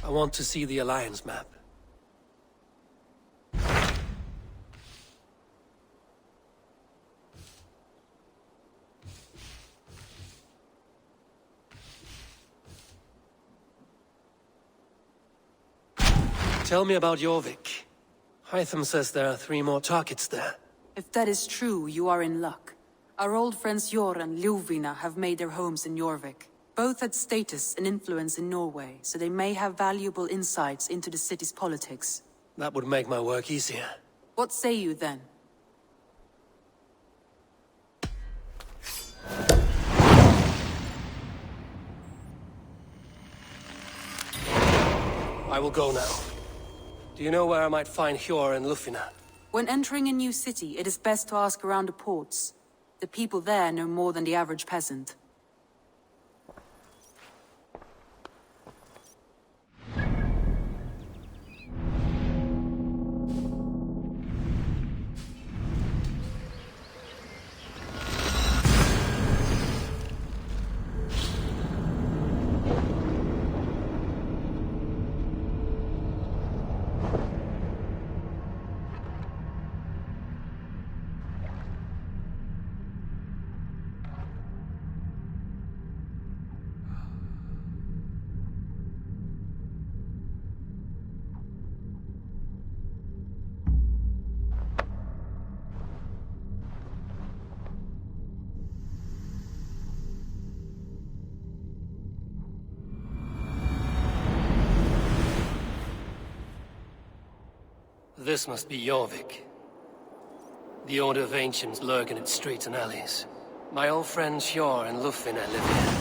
I want to see the Alliance map. Tell me about Jorvik. Hytham says there are 3 more targets there. If that is true, you are in luck. Our old friends Jor and Ljuvina have made their homes in Jorvik. Both had status and influence in Norway, so they may have valuable insights into the city's politics. That would make my work easier. What say you then? I will go now. Do you know where I might find Hjor and Ljuvina? When entering a new city, it is best to ask around the ports. The people there know more than the average peasant. This must be Jorvik. The Order of Ancients lurk in its streets and alleys. My old friends Hjor and Ljuvina live here.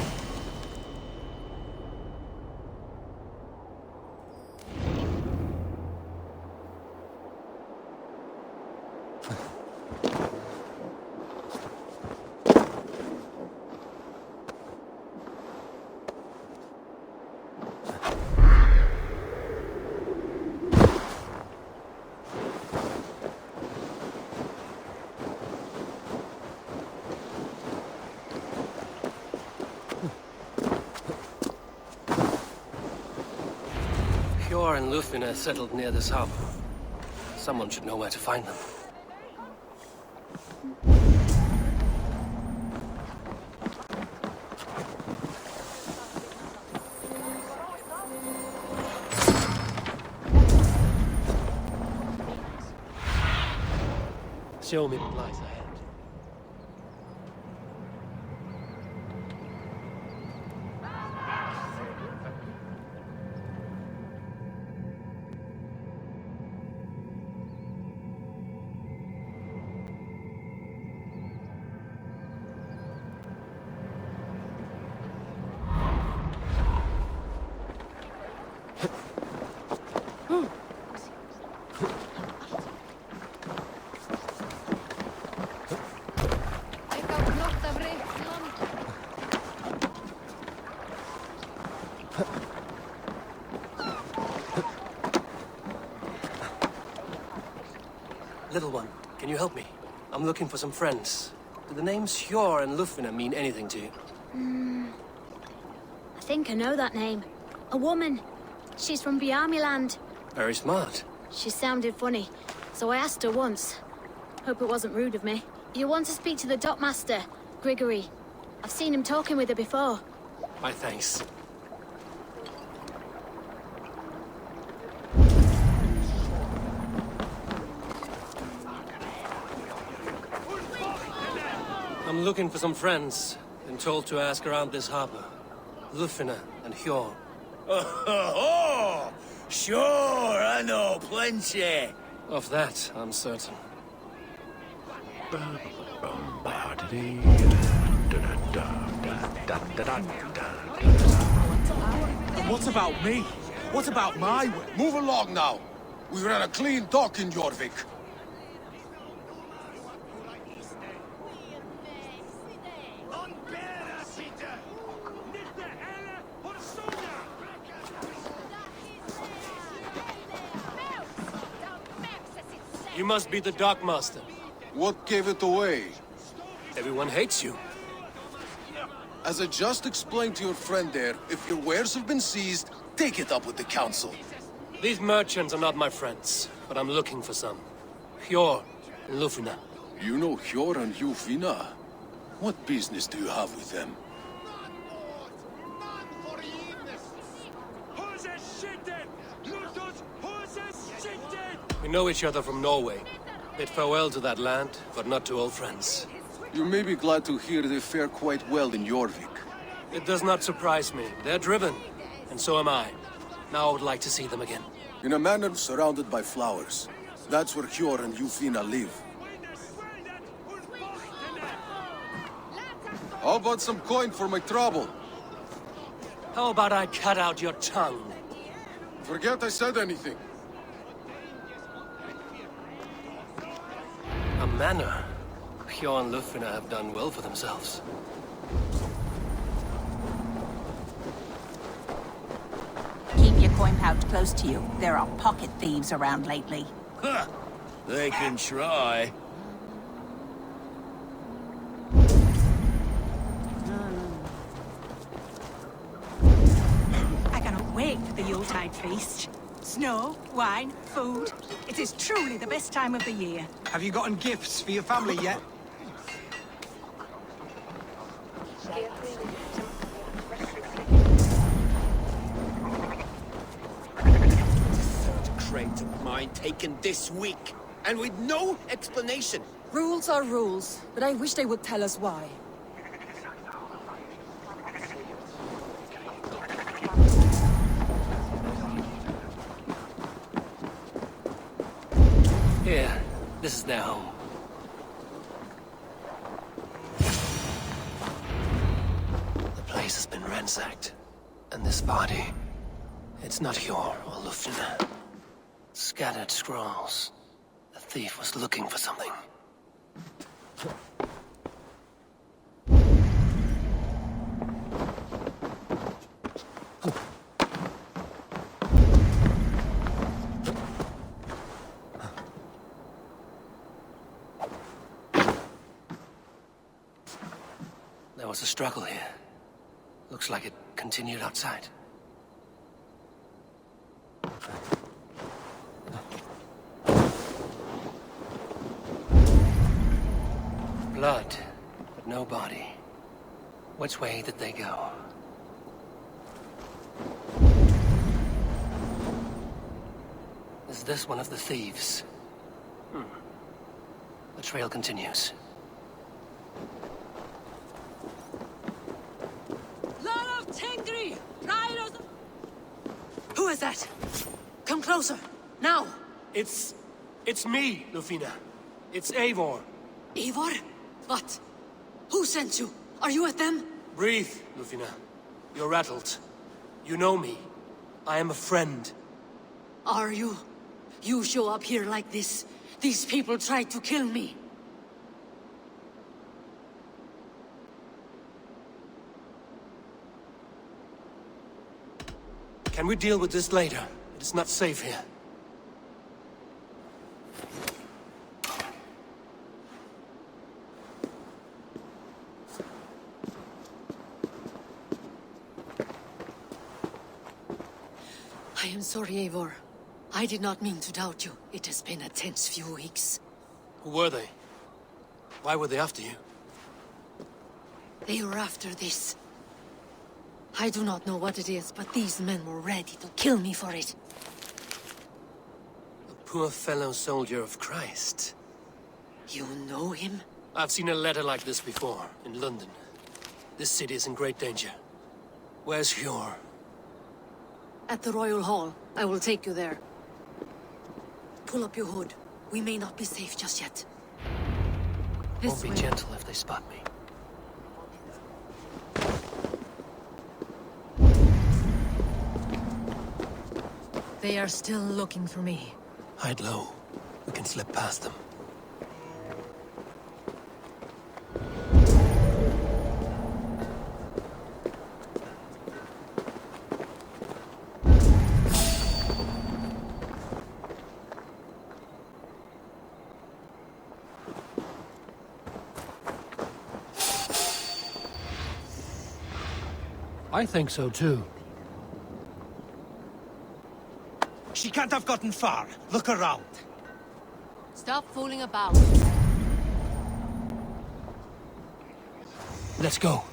Hjor and Ljuvina settled near this harbor. Someone should know where to find them. Show me what lies ahead. Little one, can you help me? I'm looking for some friends. Do the names Hjor and Ljuvina mean anything to you? I think I know that name. A woman. She's from Bjarmiland. Very smart. She sounded funny, so I asked her once. Hope it wasn't rude of me. You want to speak to the dockmaster, Grigory. I've seen him talking with her before. My thanks. I'm looking for some friends. Been told to ask around this harbor. Ljuvina and Hjor. Oh, sure, I know plenty. Of that, I'm certain. What about me? What about my way? Move along now. We ran a clean dock in Jorvik. You must be the dockmaster. What gave it away? Everyone hates you. As I just explained to your friend there, if your wares have been seized, take it up with the council. These merchants are not my friends, but I'm looking for some. Hjor and Lufina. You know Hjor and Ljufvina? What business do you have with them? We know each other from Norway. Bid farewell to that land, but not to old friends. You may be glad to hear they fare quite well in Jorvik. It does not surprise me. They're driven, and so am I. Now I would like to see them again. In a manor surrounded by flowers. That's where Hjor and Ljufvina live. How about some coin for my trouble? How about I cut out your tongue? Forget I said anything. A manor. Hjor and Lufina have done well for themselves. Keep your coin pouch close to you. There are pocket thieves around lately. Huh. They can try. I cannot wait for the Yuletide feast. Snow, wine, food. It is truly the best time of the year. Have you gotten gifts for your family yet? Crate of mine taken this week, and with no explanation. Rules are rules, but I wish they would tell us why. Here, this is their home. The place has been ransacked. And this body, it's not Hjor or Lufina. Scattered scrolls. The thief was looking for something. There was a struggle here. Looks like it continued outside. Blood, but no body. Which way did they go? Is this one of the thieves? The trail continues. Who is that? Come closer, now! It's me, Lufina. It's Eivor. Eivor? What? Who sent you? Are you with them? Breathe, Lufina. You're rattled. You know me. I am a friend. Are you? You show up here like this. These people tried to kill me. Can we deal with this later? It is not safe here. I am sorry, Eivor. I did not mean to doubt you. It has been a tense few weeks. Who were they? Why were they after you? They were after this. I do not know what it is, but these men were ready to kill me for it. A poor fellow soldier of Christ. You know him? I've seen a letter like this before, in London. This city is in great danger. Where's Hjor? At the Royal Hall. I will take you there. Pull up your hood. We may not be safe just yet. Won't be gentle if they spot me. They are still looking for me. Hide low. We can slip past them. I think so too. She can't have gotten far. Look around. Stop fooling about. Let's go.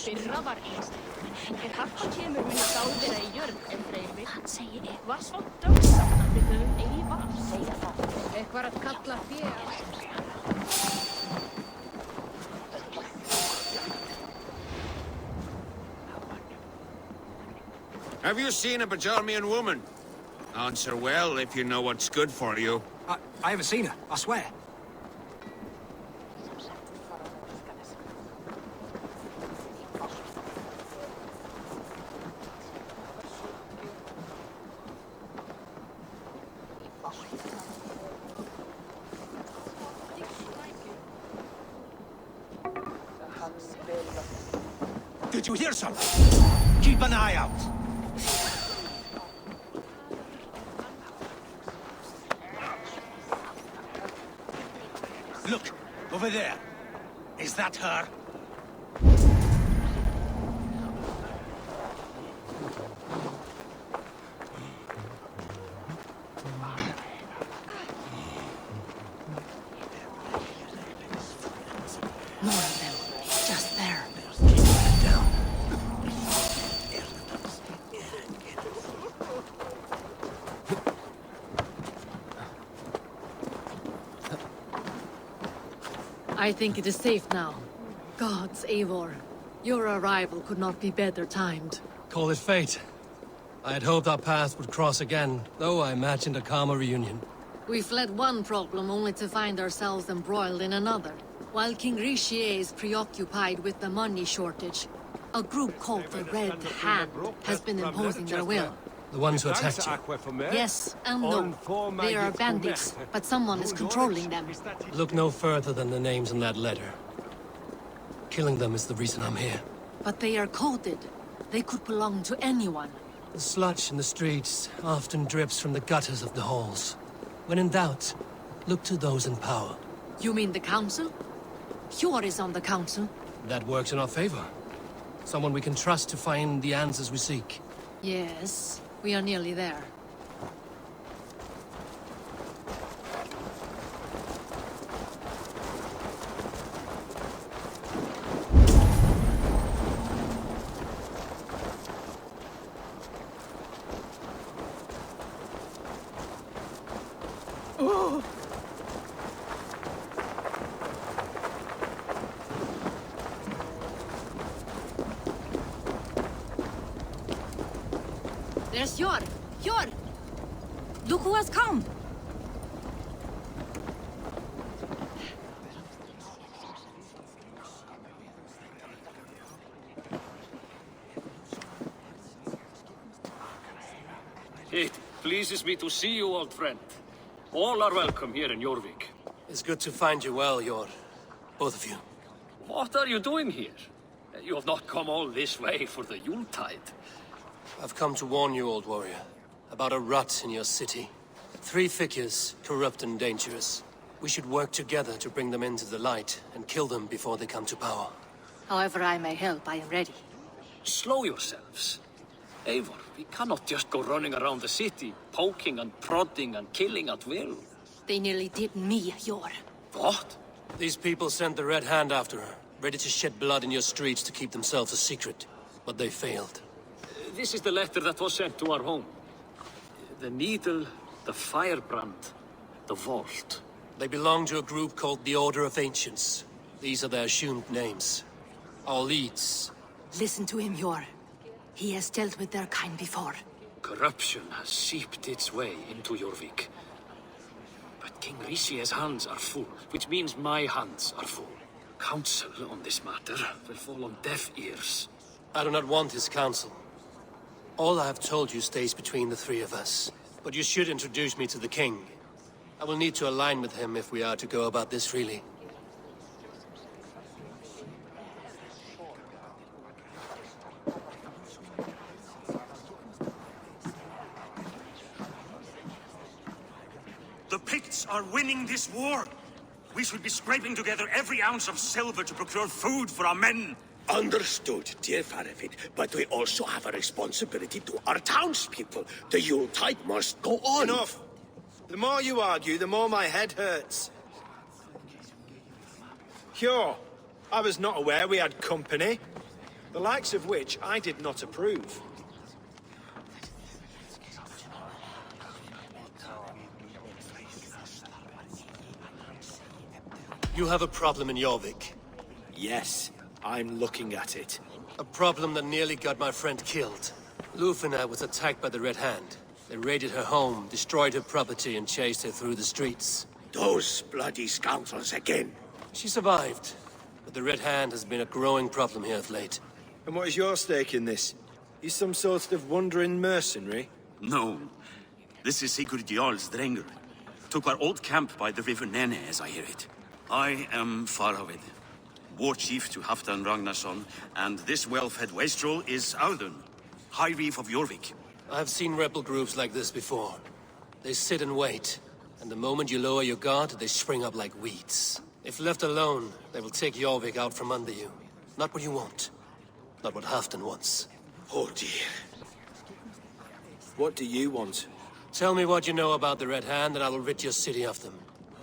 Fyrra var einstaklega. Harpa kemur muni sáðina í jörg en dreifir. Hann segir eitthvað svo dögsamandi Eyva segja það. Eitthvað að kalla þér. Have you seen a Bajormian woman? Answer well if you know what's good for you. I haven't seen her, I swear. Did you hear something? Keep an eye out. Look, over there. Is that her? More of them. Just there. I think it is safe now. Gods, Eivor. Your arrival could not be better timed. Call it fate. I had hoped our paths would cross again, though I imagined a calmer reunion. We fled one problem only to find ourselves embroiled in another. While King Richier is preoccupied with the money shortage, a group called the Red Hand has been imposing their will. The ones who attacked you. Yes and no. They are bandits, but someone is controlling them. Look no further than the names in that letter. Killing them is the reason I'm here. But they are coded. They could belong to anyone. The sludge in the streets often drips from the gutters of the halls. When in doubt, look to those in power. You mean the council? Hjor is on the council. That works in our favor. Someone we can trust to find the answers we seek. Yes, we are nearly there. There's Hjor! Hjor! Look who has come! It pleases me to see you, old friend. All are welcome here in Jorvik. It's good to find you well, Jor. Both of you. What are you doing here? You have not come all this way for the Yuletide. I've come to warn you, old warrior, about a rot in your city. 3 figures, corrupt and dangerous. We should work together to bring them into the light and kill them before they come to power. However I may help, I am ready. Slow yourselves. Eivor, we cannot just go running around the city, poking and prodding and killing at will. They nearly did me, Hjor. What? These people sent the Red Hand after her, ready to shed blood in your streets to keep themselves a secret. But they failed. This is the letter that was sent to our home. The needle, the firebrand, the vault. They belong to a group called the Order of Ancients. These are their assumed names. Our leads. Listen to him, Hjor. He has dealt with their kind before. Corruption has seeped its way into Jorvik. But King Richier's hands are full, which means my hands are full. Counsel on this matter will fall on deaf ears. I do not want his counsel. All I have told you stays between the 3 of us. But you should introduce me to the king. I will need to align with him if we are to go about this freely. The Picts are winning this war. We should be scraping together every ounce of silver to procure food for our men. Understood, dear Firebird, but we also have a responsibility to our townspeople. The Yuletide must go on. Enough! The more you argue, the more my head hurts. Cure, I was not aware we had company, the likes of which I did not approve. You have a problem in Jorvik. Yes, I'm looking at it. A problem that nearly got my friend killed. Lufina was attacked by the Red Hand. They raided her home, destroyed her property, and chased her through the streets. Those bloody scoundrels again. She survived, but the Red Hand has been a growing problem here of late. And what is your stake in this? You some sort of wandering mercenary? No. This is Sigurd Jarl's Drenger. Took our old camp by the river Nene, as I hear it. I am Firebird, war chief to Halfdan Ragnarsson, and this well-fed wastrel is Audun, High Reef of Jorvik. I've seen rebel groups like this before. They sit and wait, and the moment you lower your guard, they spring up like weeds. If left alone, they will take Jorvik out from under you. Not what you want. Not what Halfdan wants. Oh dear. What do you want? Tell me what you know about the Red Hand, and I will rid your city of them.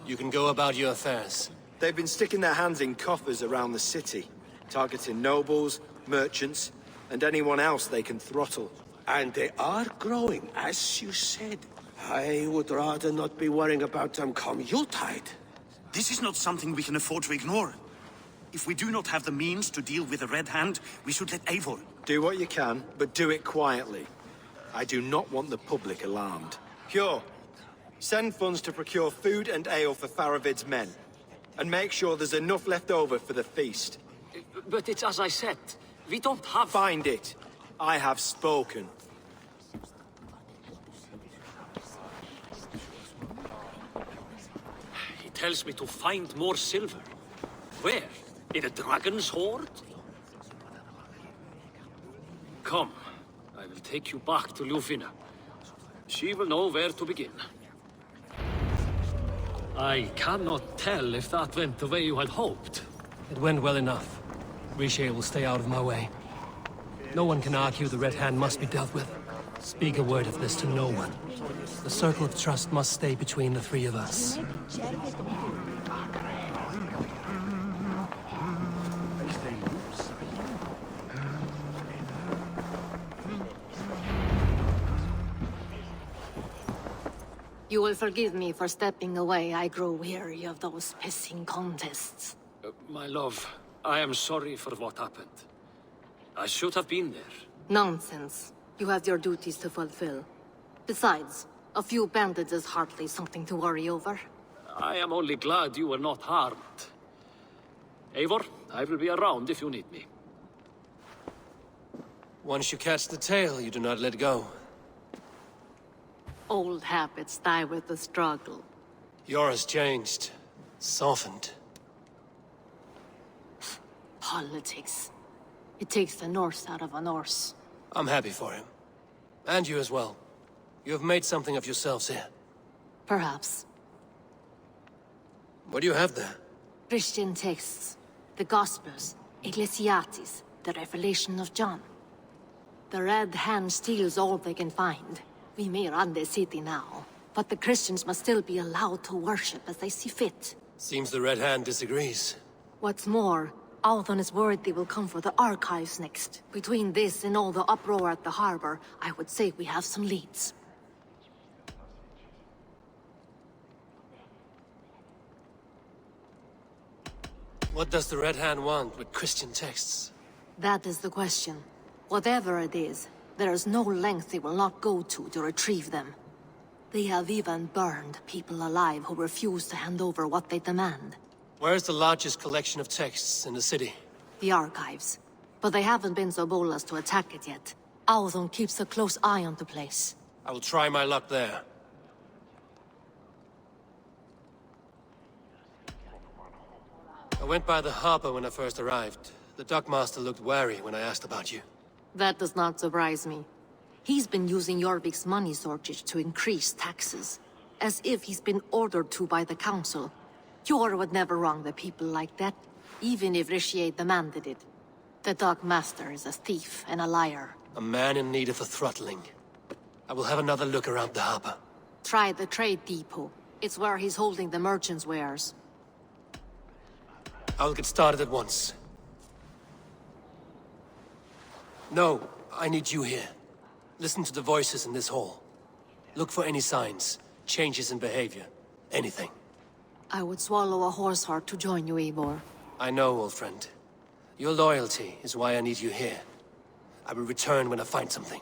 You can go about your affairs. They've been sticking their hands in coffers around the city, targeting nobles, merchants, and anyone else they can throttle. And they are growing, as you said. I would rather not be worrying about them come Yuletide. This is not something we can afford to ignore. If we do not have the means to deal with the Red Hand, we should let Eivor. Do what you can, but do it quietly. I do not want the public alarmed. Cure, send funds to procure food and ale for Faravid's men. And make sure there's enough left over for the feast. But it's as I said, we don't have... Find it. I have spoken. He tells me to find more silver. Where? In a dragon's hoard? Come, I will take you back to Lufina. She will know where to begin. I cannot tell if that went the way you had hoped. It went well enough. Riche will stay out of my way. No one can argue the Red Hand must be dealt with. Speak a word of this to no one. The circle of trust must stay between the three of us. You will forgive me for stepping away. I grow weary of those pissing contests. My love, I am sorry for what happened. I should have been there. Nonsense. You have your duties to fulfill. Besides, a few bandits is hardly something to worry over. I am only glad you were not harmed. Eivor, I will be around if you need me. Once you catch the tail, you do not let go. Old habits die with the struggle. Yours changed. Softened. Politics. It takes the Norse out of a Norse. I'm happy for him. And you as well. You have made something of yourselves here. Perhaps. What do you have there? Christian texts. The Gospels. Ecclesiastes. The Revelation of John. The Red Hand steals all they can find. We may run the city now, but the Christians must still be allowed to worship as they see fit. Seems the Red Hand disagrees. What's more, Althon is worried they will come for the archives next. Between this and all the uproar at the harbor, I would say we have some leads. What does the Red Hand want with Christian texts? That is the question. Whatever it is, there is no length they will not go to retrieve them. They have even burned people alive who refuse to hand over what they demand. Where's the largest collection of texts in the city? The archives. But they haven't been so bold as to attack it yet. Althon keeps a close eye on the place. I will try my luck there. I went by the harbor when I first arrived. The dockmaster looked wary when I asked about you. That does not surprise me. He's been using Jorvik's money shortage to increase taxes. As if he's been ordered to by the council. Yor would never wrong the people like that, even if Rishiate demanded it. The Dark Master is a thief and a liar. A man in need of a throttling. I will have another look around the harbor. Try the trade depot. It's where he's holding the merchants' wares. I'll get started at once. No, I need you here. Listen to the voices in this hall. Look for any signs, changes in behavior, anything. I would swallow a horse heart to join you, Eivor. I know, old friend. Your loyalty is why I need you here. I will return when I find something.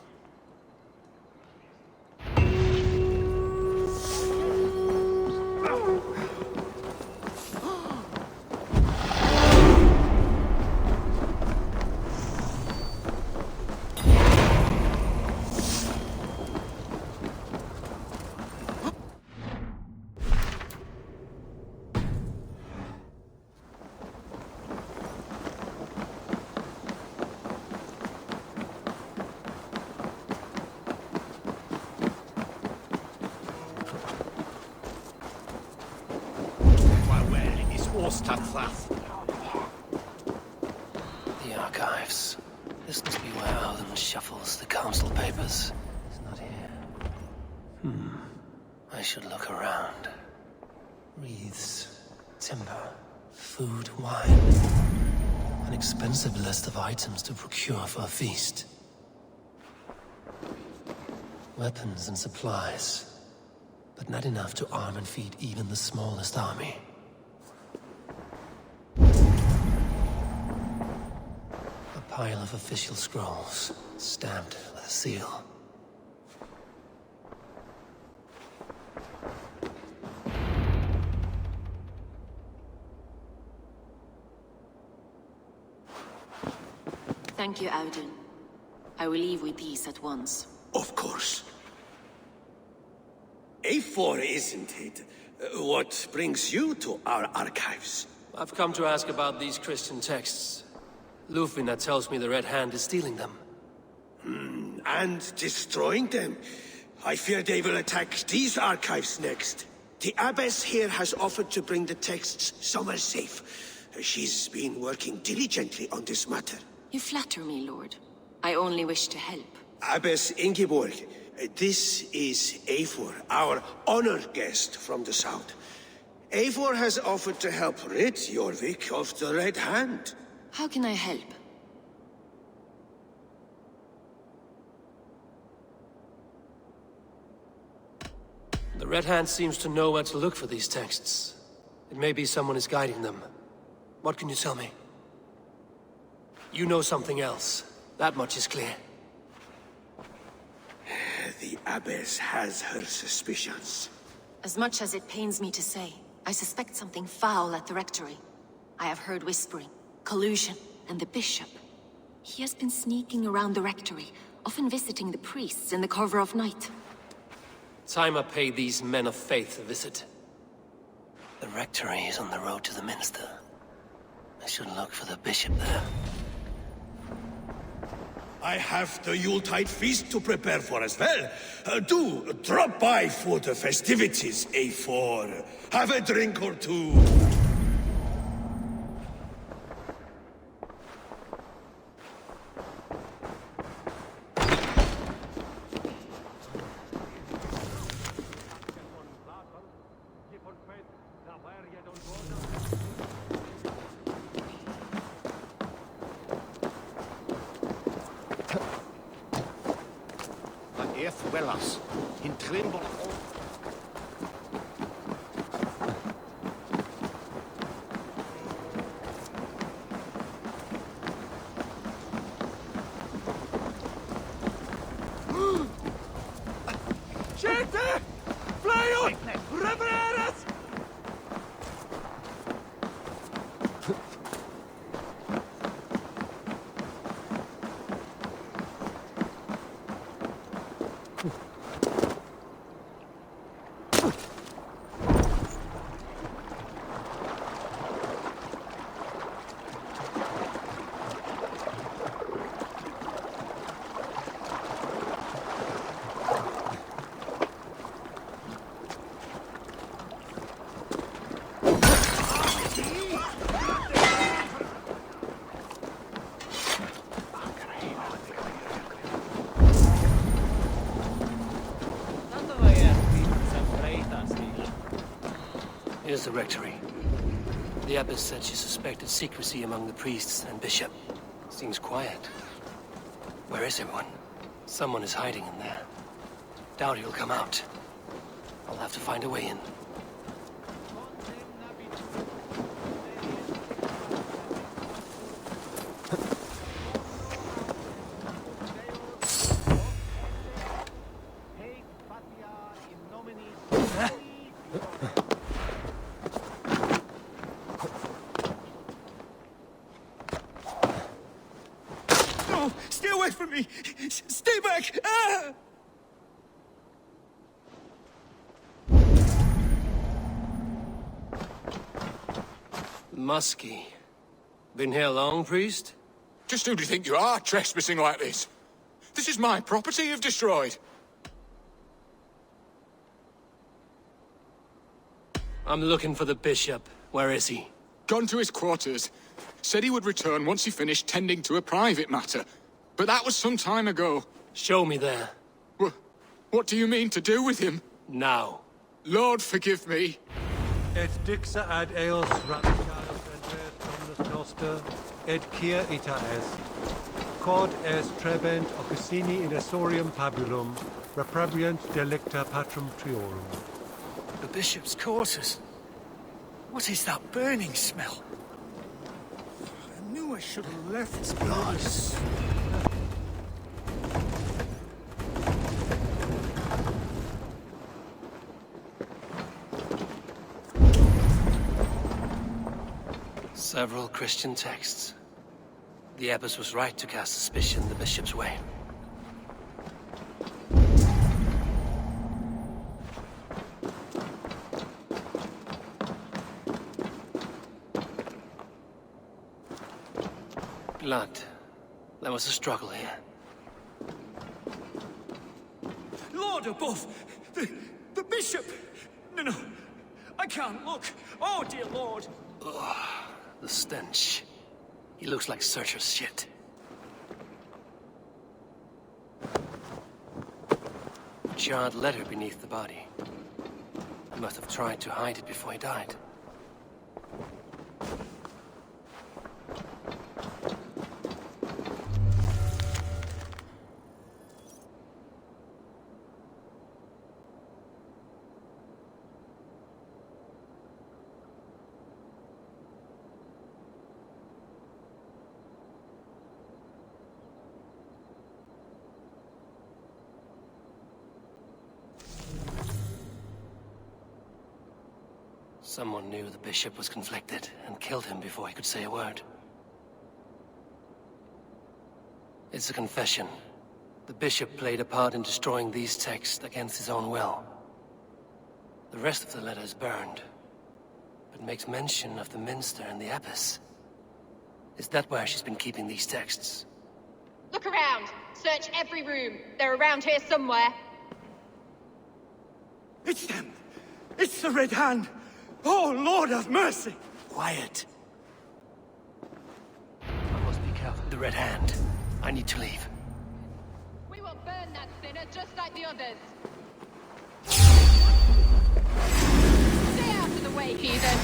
The archives. This must be where Alden shuffles the council papers. It's not here. I should look around. Wreaths, timber, food, wine. An expensive list of items to procure for a feast. Weapons and supplies, but not enough to arm and feed even the smallest army. A pile of official scrolls, stamped with a seal. Thank you, Audun. I will leave with these at once. Of course. A4, isn't it? What brings you to our archives? I've come to ask about these Christian texts. Lufina tells me the Red Hand is stealing them. And destroying them. I fear they will attack these archives next. The Abbess here has offered to bring the texts somewhere safe. She's been working diligently on this matter. You flatter me, Lord. I only wish to help. Abbess Ingeborg, this is Eivor, our honored guest from the south. Eivor has offered to help rid Jorvik of the Red Hand. How can I help? The Red Hand seems to know where to look for these texts. It may be someone is guiding them. What can you tell me? You know something else. That much is clear. The Abbess has her suspicions. As much as it pains me to say, I suspect something foul at the rectory. I have heard whispering, collusion, and the bishop. He has been sneaking around the rectory, often visiting the priests in the cover of night. Time I pay these men of faith a visit. The rectory is on the road to the minster. I should look for the bishop there. I have the Yuletide feast to prepare for as well. Do drop by for the festivities, A4. Have a drink or two. Wellas, in Trimble. Gente! Fly up! Revereras! the rectory. The abbess said she suspected secrecy among the priests and bishop. Seems quiet. Where is everyone? Someone is hiding in there. Doubt he'll come out. I'll have to find a way in. No! Stay away from me! Stay back! Ah! Muskie. Been here long, priest? Just who do you think you are, trespassing like this? This is my property you've destroyed. I'm looking for the bishop. Where is he? Gone to his quarters. Said he would return once he finished tending to a private matter. But that was some time ago. Show me there. What do you mean to do with him? Now. Lord, forgive me. Et dixa ad eos radicalis advert omnes noster, et quia ita est. Quod est trebent occusini in essorium pabulum, reprobient delicta patrum triorum. The bishop's quarters. What is that burning smell? I knew I should have left its blood. Several Christian texts. The abbess was right to cast suspicion the bishop's way. Blood. There was a struggle here. Lord above! The bishop! No, I can't look. Oh, dear Lord! Ugh, the stench. He looks like Searcher's shit. Charred letter beneath the body. He must have tried to hide it before he died. Someone knew the bishop was conflicted and killed him before he could say a word. It's a confession. The bishop played a part in destroying these texts against his own will. The rest of the letter is burned, but makes mention of the minster and the abbess. Is that where she's been keeping these texts? Look around. Search every room. They're around here somewhere. It's them! It's the Red Hand! Oh, Lord have mercy! Quiet. I must be careful. The Red Hand. I need to leave. We will burn that sinner just like the others. Stay out of the way, heathen.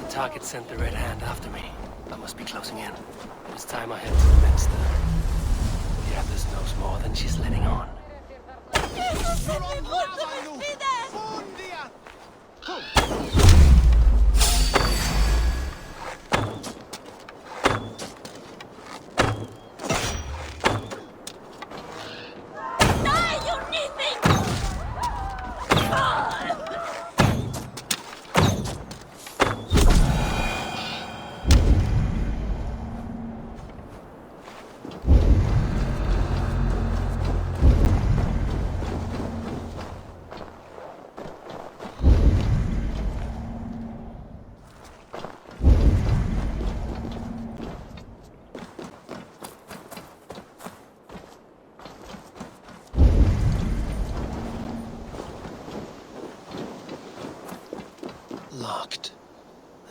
Target sent the Red Hand after me. I must be closing in. It's time I head to the minster. The abbess knows more than she's letting on.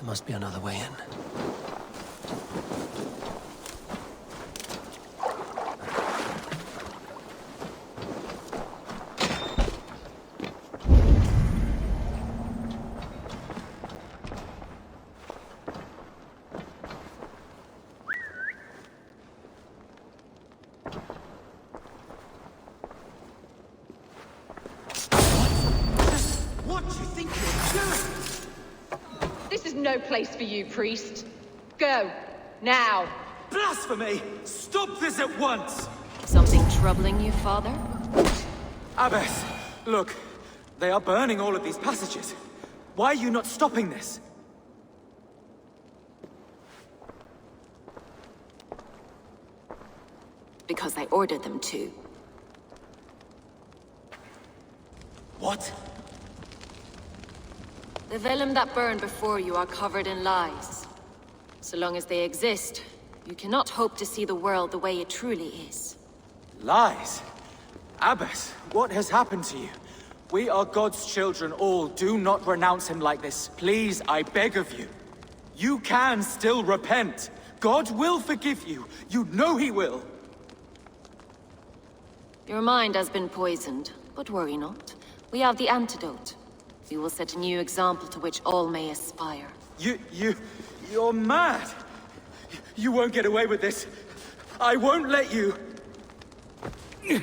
There must be another way in. What do you think you're doing? This is no place for you, priest. Go. Now. Blasphemy! Stop this at once! Something troubling you, Father? Abbess, look. They are burning all of these passages. Why are you not stopping this? Because I ordered them to. What? The vellum that burned before you are covered in lies. So long as they exist, you cannot hope to see the world the way it truly is. Lies? Abbess, what has happened to you? We are God's children all. Do not renounce him like this. Please, I beg of you. You can still repent. God will forgive you. You know he will. Your mind has been poisoned, but worry not. We have the antidote. We will set a new example to which all may aspire. You're mad! You won't get away with this. I won't let you! There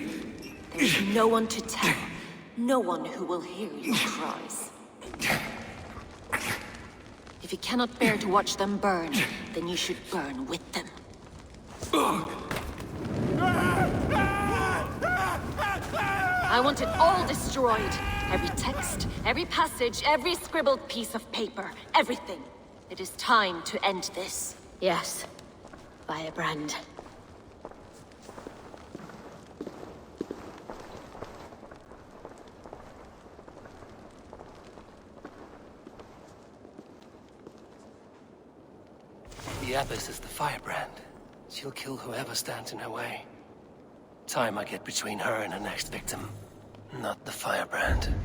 is no one to tell. No one who will hear your cries. If you cannot bear to watch them burn, then you should burn with them. I want it all destroyed. Every text, every passage, every scribbled piece of paper. Everything. It is time to end this. Yes. Firebrand. The Abbess is the Firebrand. She'll kill whoever stands in her way. Time I get between her and her next victim. Not the Firebrand.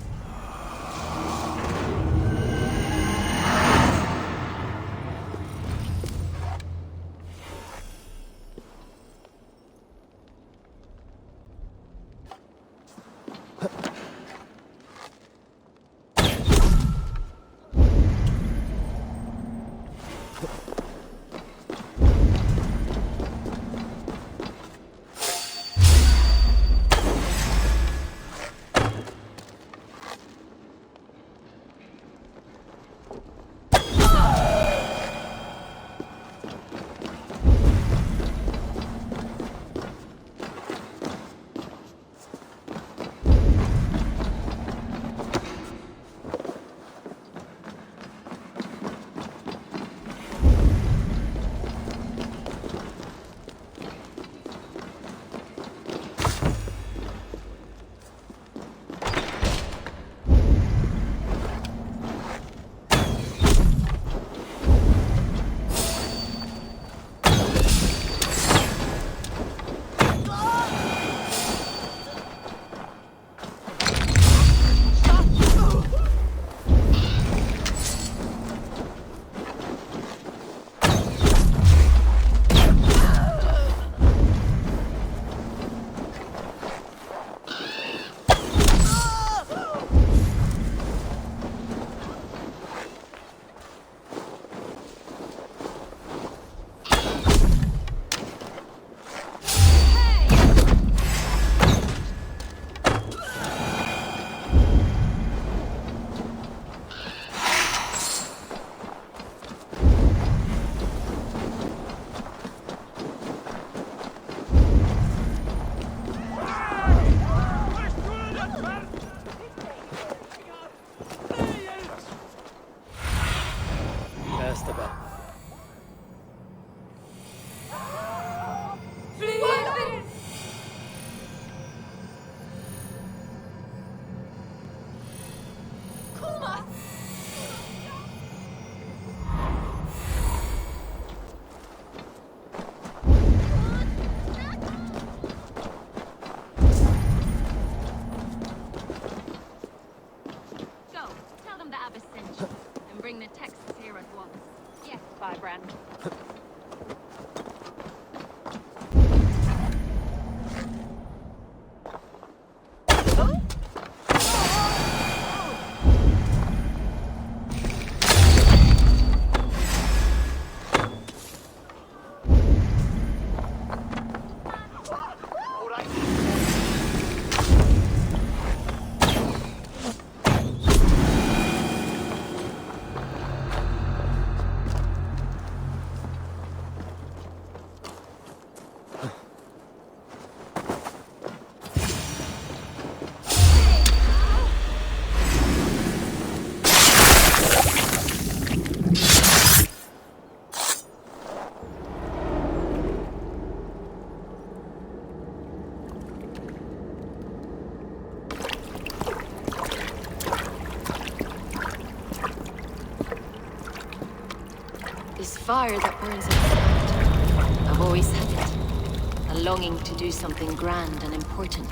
fire that burns inside. I've always had it. A longing to do something grand and important.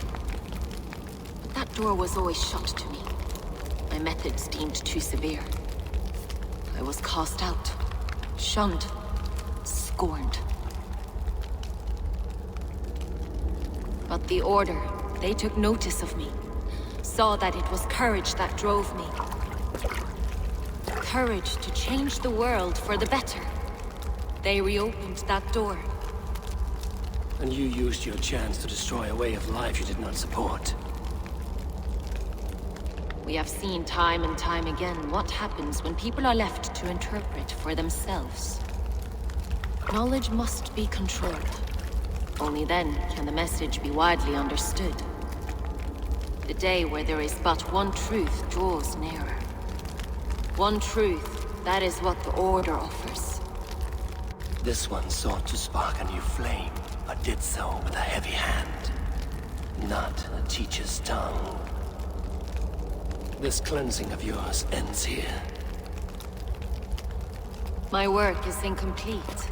But that door was always shut to me. My methods deemed too severe. I was cast out, shunned, scorned. But the Order, they took notice of me. Saw that it was courage that drove me. Courage to change the world for the better. They reopened that door. And you used your chance to destroy a way of life you did not support. We have seen time and time again what happens when people are left to interpret for themselves. Knowledge must be controlled. Only then can the message be widely understood. The day where there is but one truth draws nearer. One truth, that is what the Order offers. This one sought to spark a new flame, but did so with a heavy hand. Not a teacher's tongue. This cleansing of yours ends here. My work is incomplete,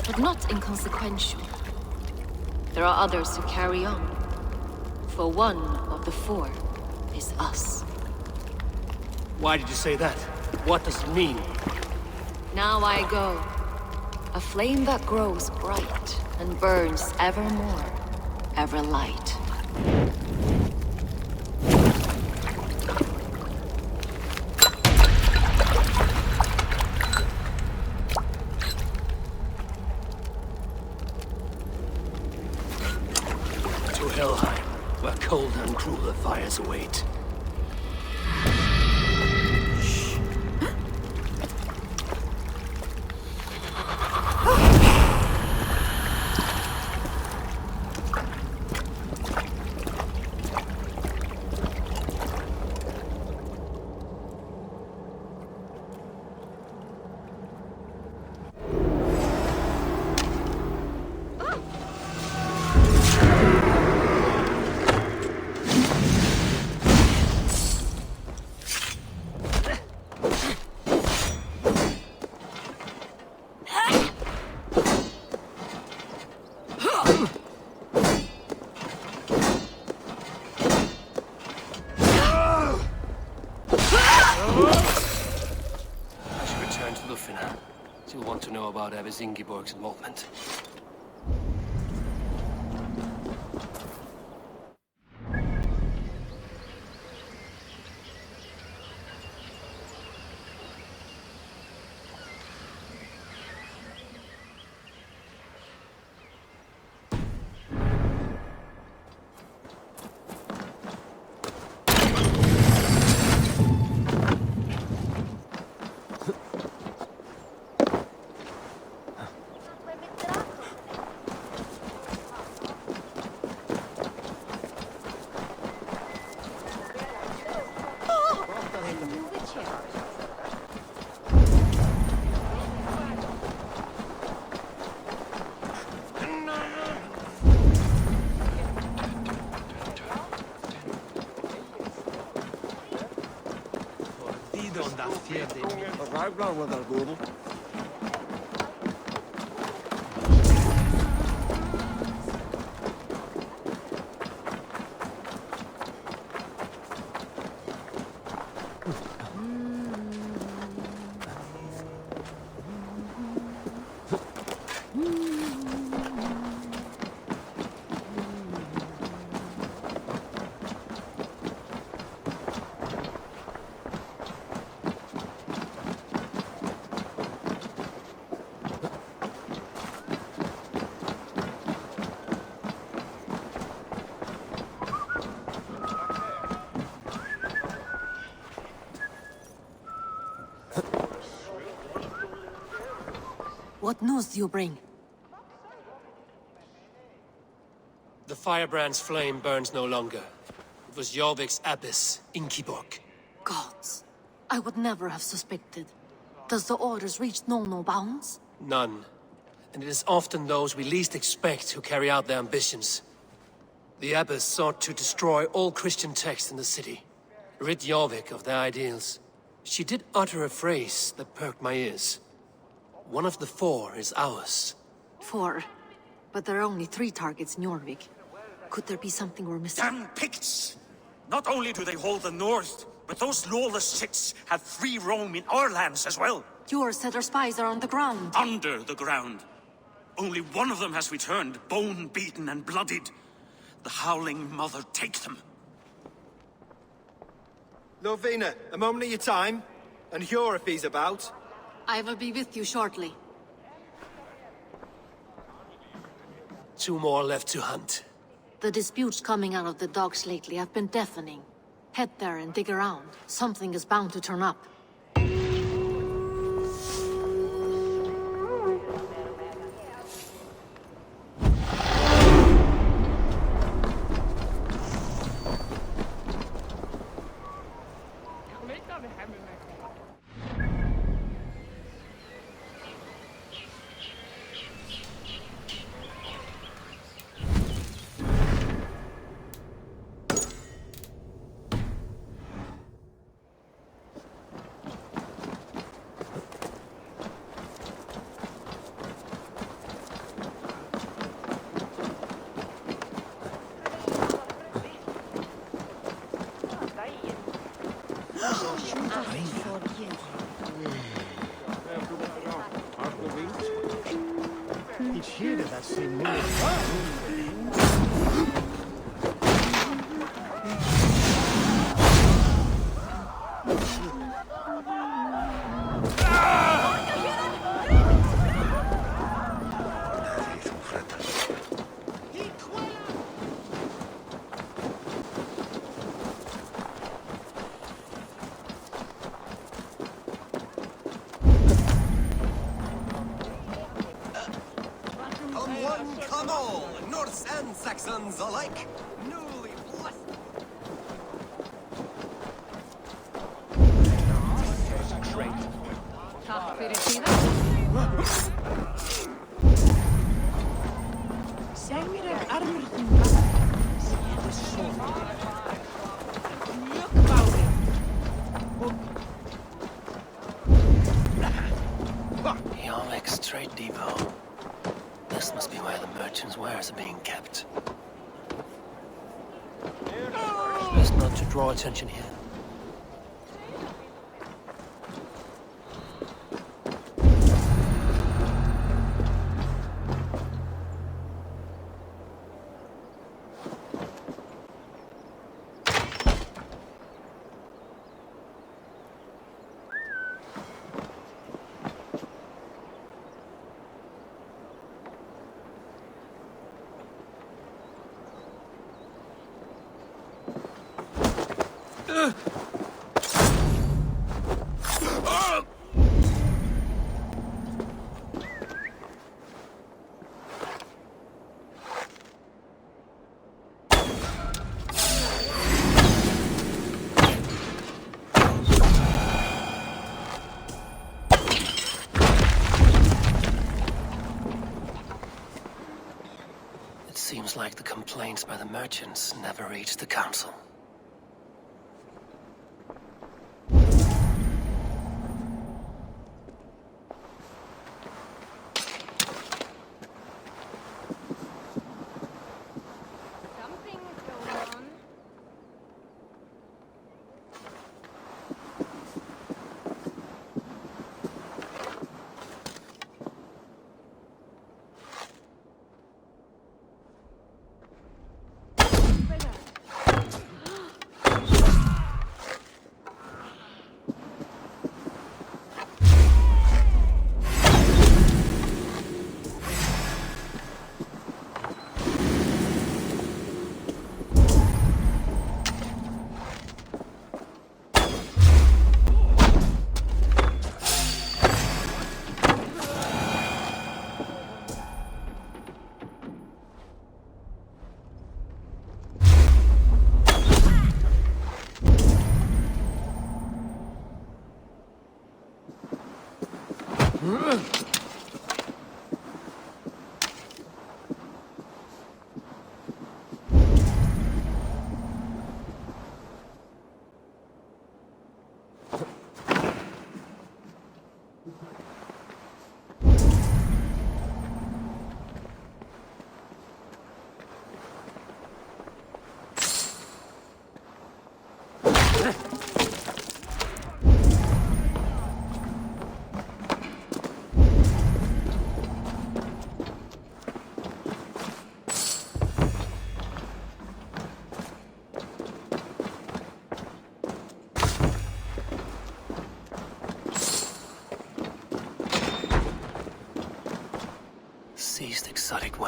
but not inconsequential. There are others who carry on. For one of the four is us. Why did you say that? What does it mean? Now I go. A flame that grows bright and burns ever more, ever light. To Helheim, where colder and crueler fires await. You'll want to know about Abbess Ingeborg's involvement. What news do you bring? The firebrand's flame burns no longer. It was Jorvik's abbess, Ingeborg. Gods, I would never have suspected. Does the Order's reach know no bounds? None. And it is often those we least expect who carry out their ambitions. The abbess sought to destroy all Christian texts in the city. Rid Jorvik of their ideals. She did utter a phrase that perked my ears. One of the 4 is ours. 4. But there are only 3 targets in Jorvik. Could there be something we're missing? Damn Picts! Not only do they hold the north, but those lawless Sits have free roam in our lands as well. Yours said our spies are on the ground. Under the ground. Only one of them has returned, bone-beaten and bloodied. The Howling Mother take them. Lovina, a moment of your time. And Hjor if he's about. I will be with you shortly. 2 more left to hunt. The disputes coming out of the docks lately have been deafening. Head there and dig around. Something is bound to turn up. Come all, Norse and Saxons alike. Newly blessed. Takk fyrir síðan. Segir armur þín. Mjög báði. Jorvik's trade depot. This must be where the merchants' wares are being kept. Best not to draw attention here. Seems like the complaints by the merchants never reached the council. Something's going on.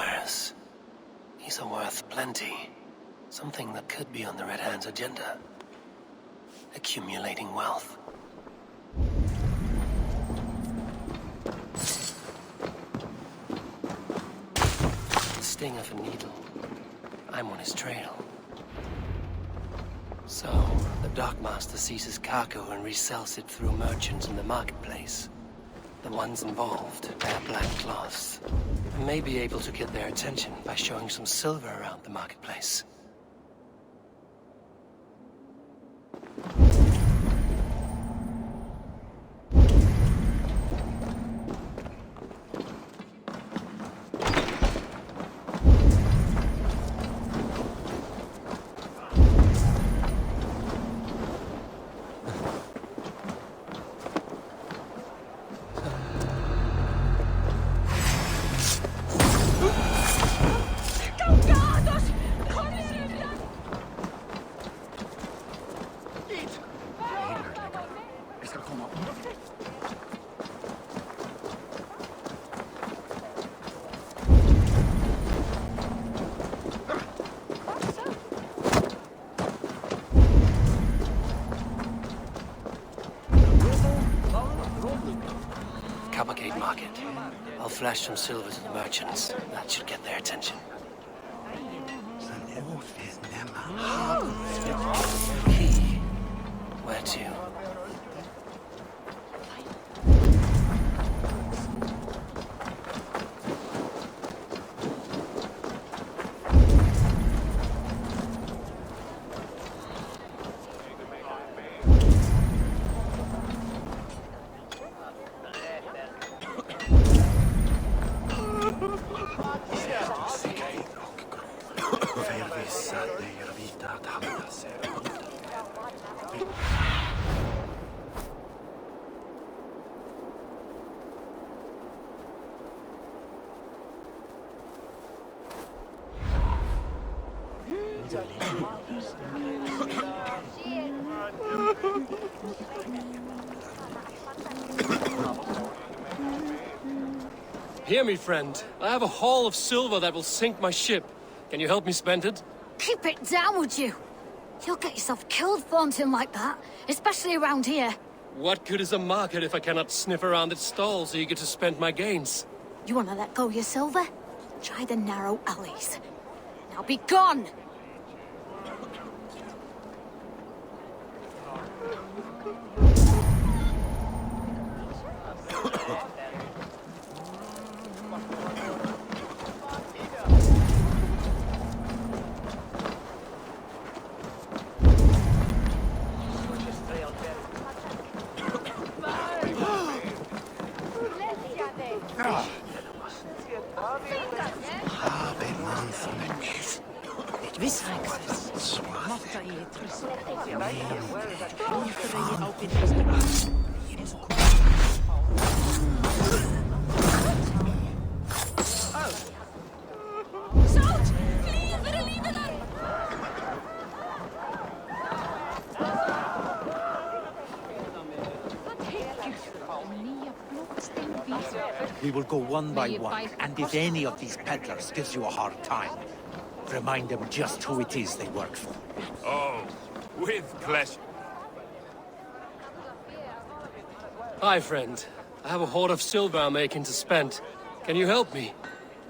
squares. These are worth plenty. Something that could be on the Red Hand's agenda. Accumulating wealth. The sting of a needle. I'm on his trail. So, the dockmaster seizes cargo and resells it through merchants in the marketplace. The ones involved wear black cloths. I may be able to get their attention by showing some silver around the marketplace. I'll flash some silver to the merchants. That should get their attention. Key. Where to? Hear me, friend. I have a haul of silver that will sink my ship. Can you help me spend it? Keep it down, would you? You'll get yourself killed flaunting like that, especially around here. What good is a market if I cannot sniff around its stalls eager to spend my gains? You want to let go of your silver? Try the narrow alleys. Now be gone! We will go one by one, and if any of these peddlers gives you a hard time, remind them just who it is they work for. Oh, with pleasure. Hi, friend. I have a hoard of silver I'm making to spend. Can you help me?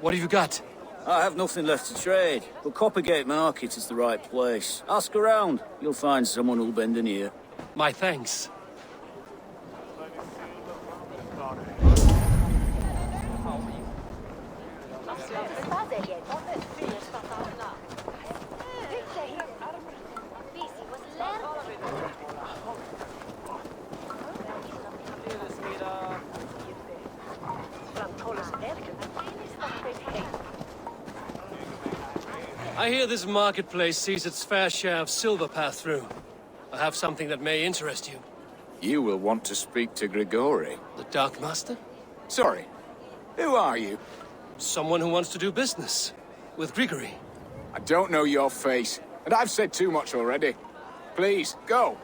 What have you got? I have nothing left to trade, but Coppergate Market is the right place. Ask around. You'll find someone who'll bend an ear. My thanks. I hear this marketplace sees its fair share of silver pass through. I have something that may interest you. You will want to speak to Grigori. The Dark Master? Sorry. Who are you? Someone who wants to do business. With Grigori. I don't know your face, and I've said too much already. Please, go.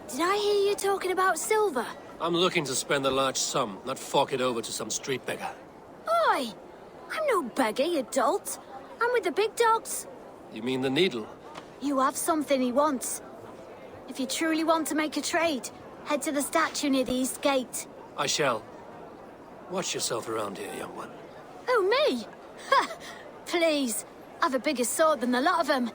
Did I hear you talking about silver? I'm looking to spend a large sum, not fork it over to some street beggar. Oi! I'm no beggar, you dolt. I'm with the big dogs. You mean the needle? You have something he wants. If you truly want to make a trade, head to the statue near the east gate. I shall. Watch yourself around here, young one. Oh, me? Ha! Please. I've a bigger sword than the lot of them.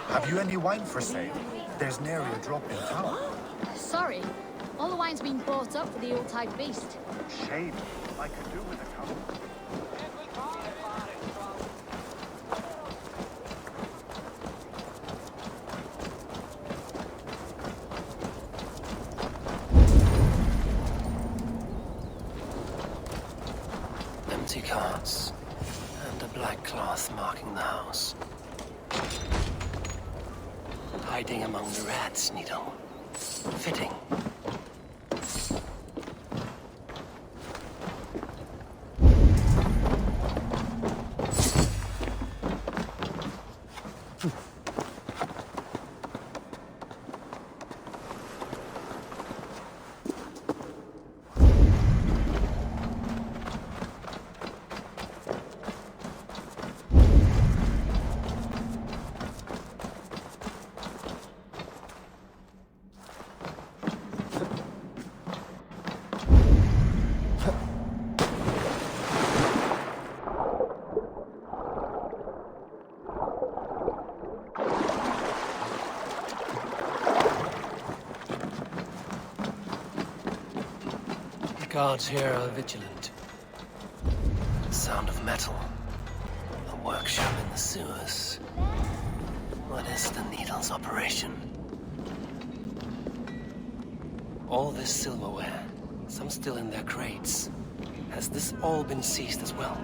Have you any wine for sale? There's nary a drop in town. Sorry. All the wine's been bought up for the Yuletide feast. Shame. I could do with a cup. Empty carts, and a black cloth marking the house. Hiding among the rats, Needle. Fitting. Guards here are vigilant. Sound of metal. A workshop in the sewers. What is the Needle's operation? All this silverware, some still in their crates. Has this all been seized as well?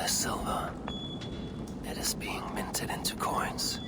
Silver. It is being minted into coins.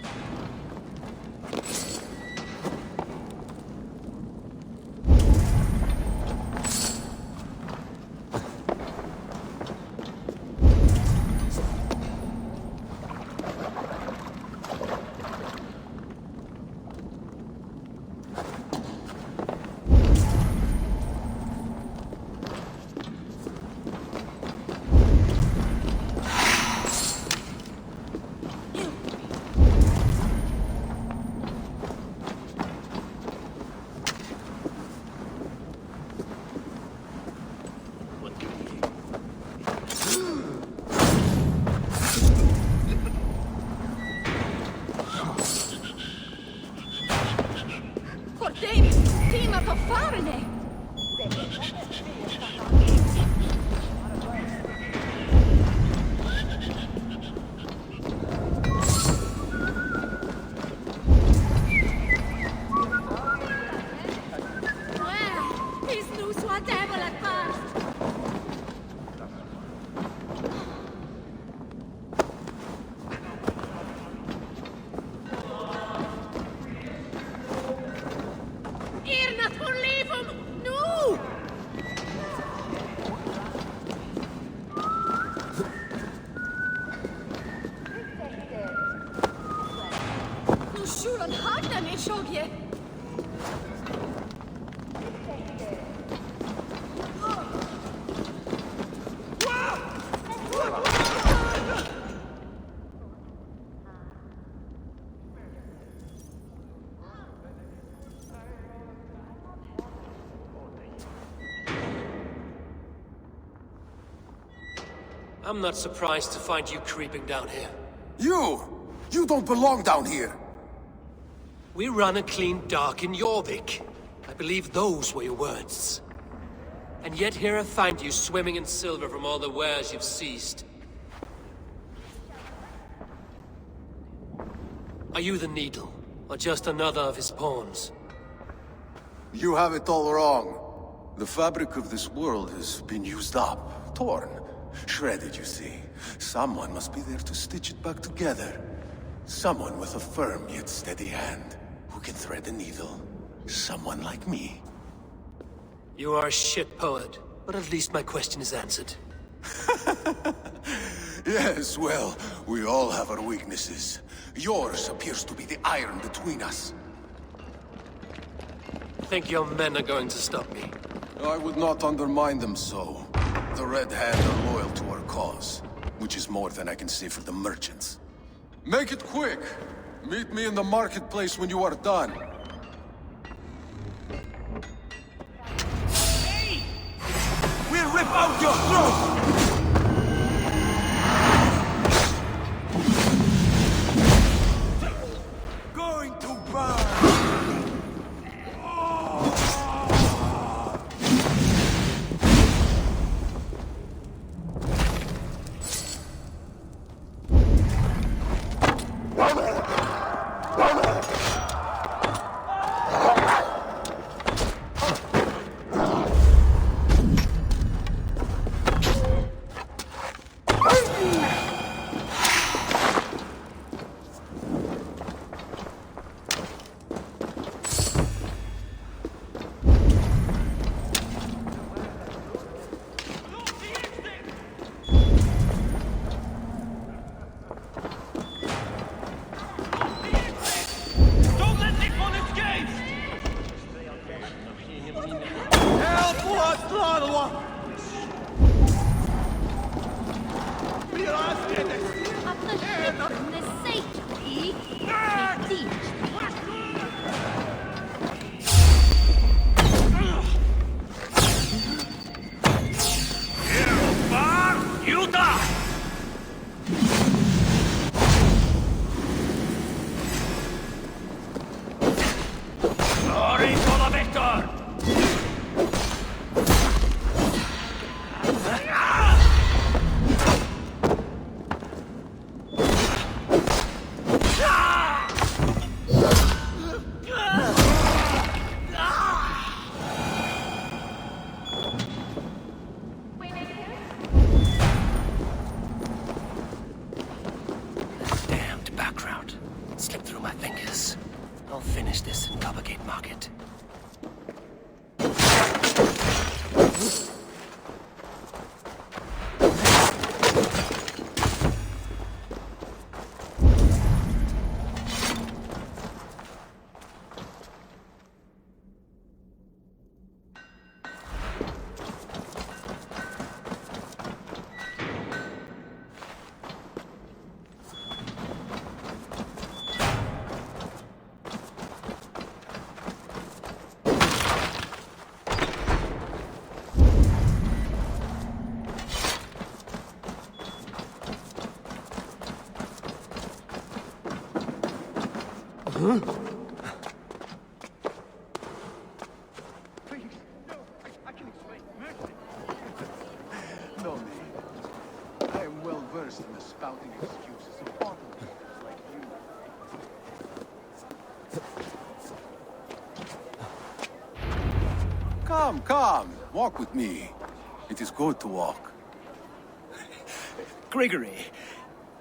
Shulan Hagnan in Shogye. I'm not surprised to find you creeping down here. You! You don't belong down here! We run a clean dock in Jorvik. I believe those were your words. And yet here I find you swimming in silver from all the wares you've seized. Are you the Needle, or just another of his pawns? You have it all wrong. The fabric of this world has been used up, torn, shredded, you see. Someone must be there to stitch it back together. Someone with a firm yet steady hand, who can thread a needle. Someone like me. You are a shit poet, but at least my question is answered. Yes, well, we all have our weaknesses. Yours appears to be the iron between us. Think your men are going to stop me? I would not undermine them so. The Red Hand are loyal to our cause, which is more than I can say for the merchants. Make it quick! Meet me in the marketplace when you are done. Hey! We'll rip out your throat! Going to burn! Huh? No need. I am well versed in the spouting excuses of bottom like you. Come, come. Walk with me. It is good to walk. Gregory.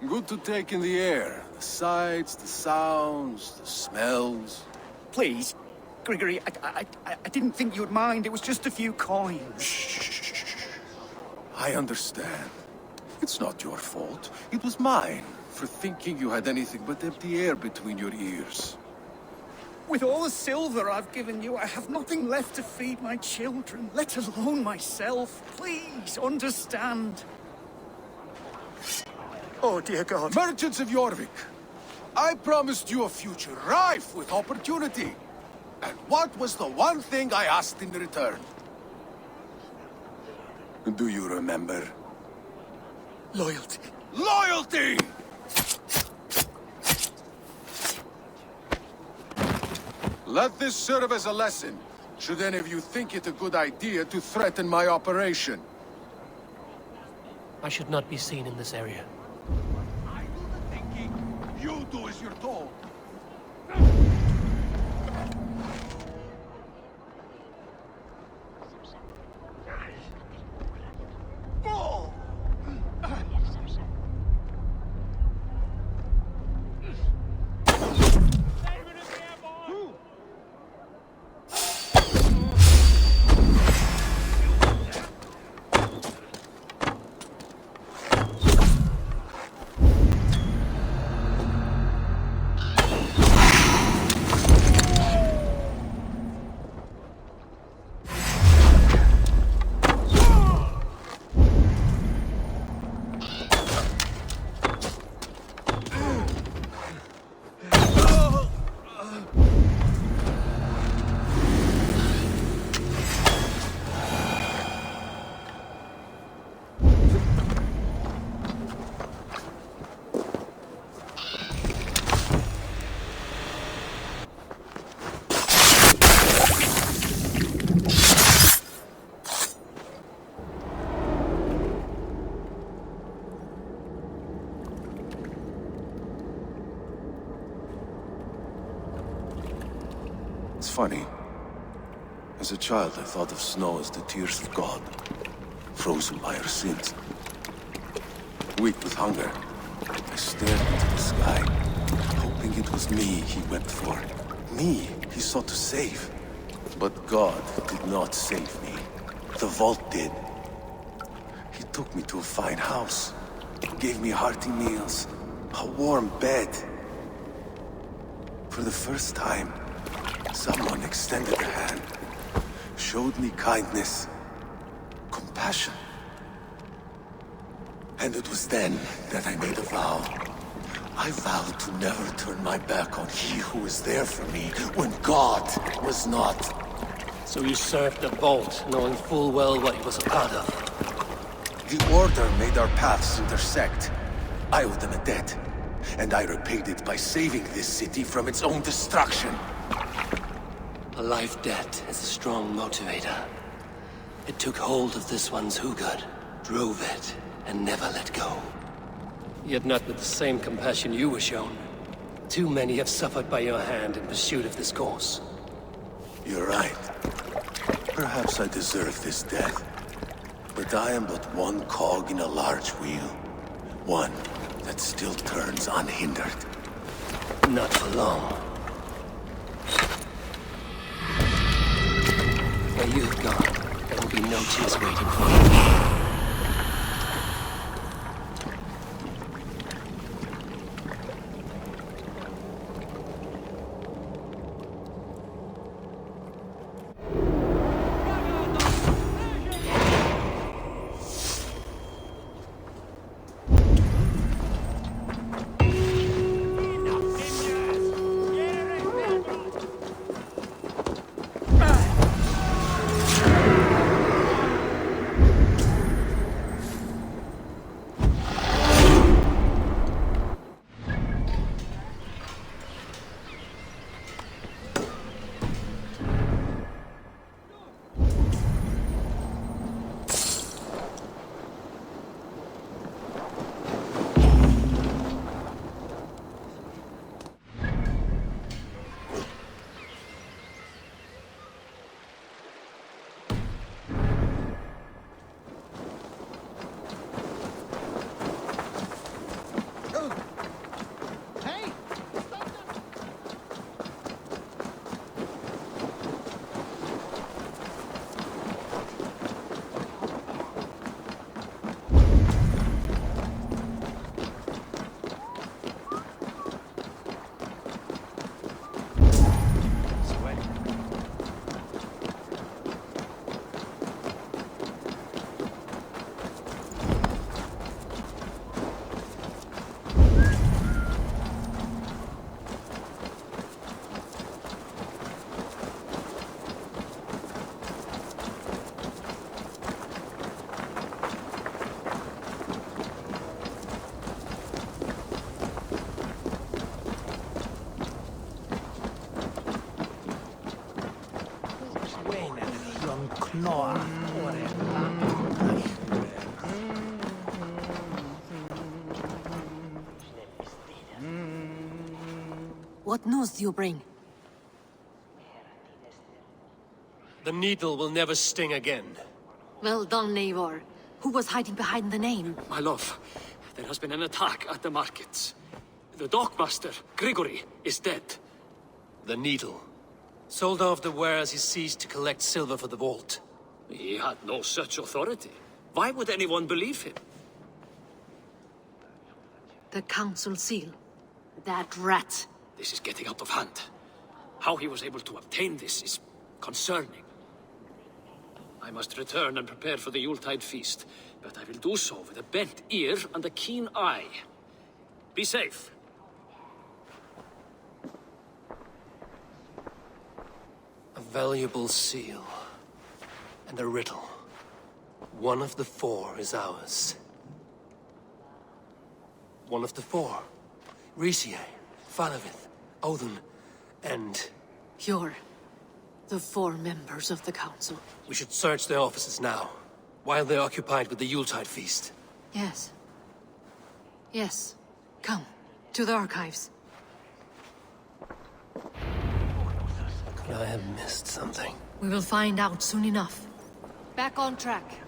Good to take in the air. The sights, the sounds, the smells. Please, Gregory, I didn't think you'd mind. It was just a few coins. Shh. I understand. It's not your fault. It was mine, for thinking you had anything but empty air between your ears. With all the silver I've given you, I have nothing left to feed my children, let alone myself. Please, understand. Oh, dear God. Merchants of Jorvik, I promised you a future rife with opportunity. And what was the one thing I asked in return? Do you remember? Loyalty. Loyalty! Let this serve as a lesson, should any of you think it a good idea to threaten my operation. I should not be seen in this area. I do the thinking. You do as you're told. It's funny. As a child, I thought of snow as the tears of God, frozen by our sins. Weak with hunger, I stared into the sky, hoping it was me he wept for. Me he sought to save. But God did not save me. The vault did. He took me to a fine house, gave me hearty meals, a warm bed. For the first time, someone extended a hand, showed me kindness, compassion. And it was then that I made a vow. I vowed to never turn my back on he who was there for me when God was not. So you served the Vault, knowing full well what it was a part of. The Order made our paths intersect. I owed them a debt, and I repaid it by saving this city from its own destruction. A life debt is a strong motivator. It took hold of this one's Hugad, drove it, and never let go. Yet not with the same compassion you were shown. Too many have suffered by your hand in pursuit of this course. You're right. Perhaps I deserve this death. But I am but one cog in a large wheel. One that still turns unhindered. Not for long. Where you've gone, there will be no tears waiting for you. What news do you bring? The needle will never sting again. Well done, Eivor. Who was hiding behind the name? My love, there has been an attack at the markets. The dockmaster, Grigory, is dead. The needle. Sold off the wares he seized to collect silver for the vault. He had no such authority. Why would anyone believe him? The council seal. That rat. This is getting out of hand. How he was able to obtain this is concerning. I must return and prepare for the Yuletide feast, but I will do so with a bent ear and a keen eye. Be safe. A valuable seal. And a riddle. One of the four is ours. One of the four. Risie, Faravith, Odin, and... You're the four members of the council. We should search their offices now, while they're occupied with the Yuletide feast. Yes. Yes. Come, to the archives. Could I have missed something? We will find out soon enough. Back on track.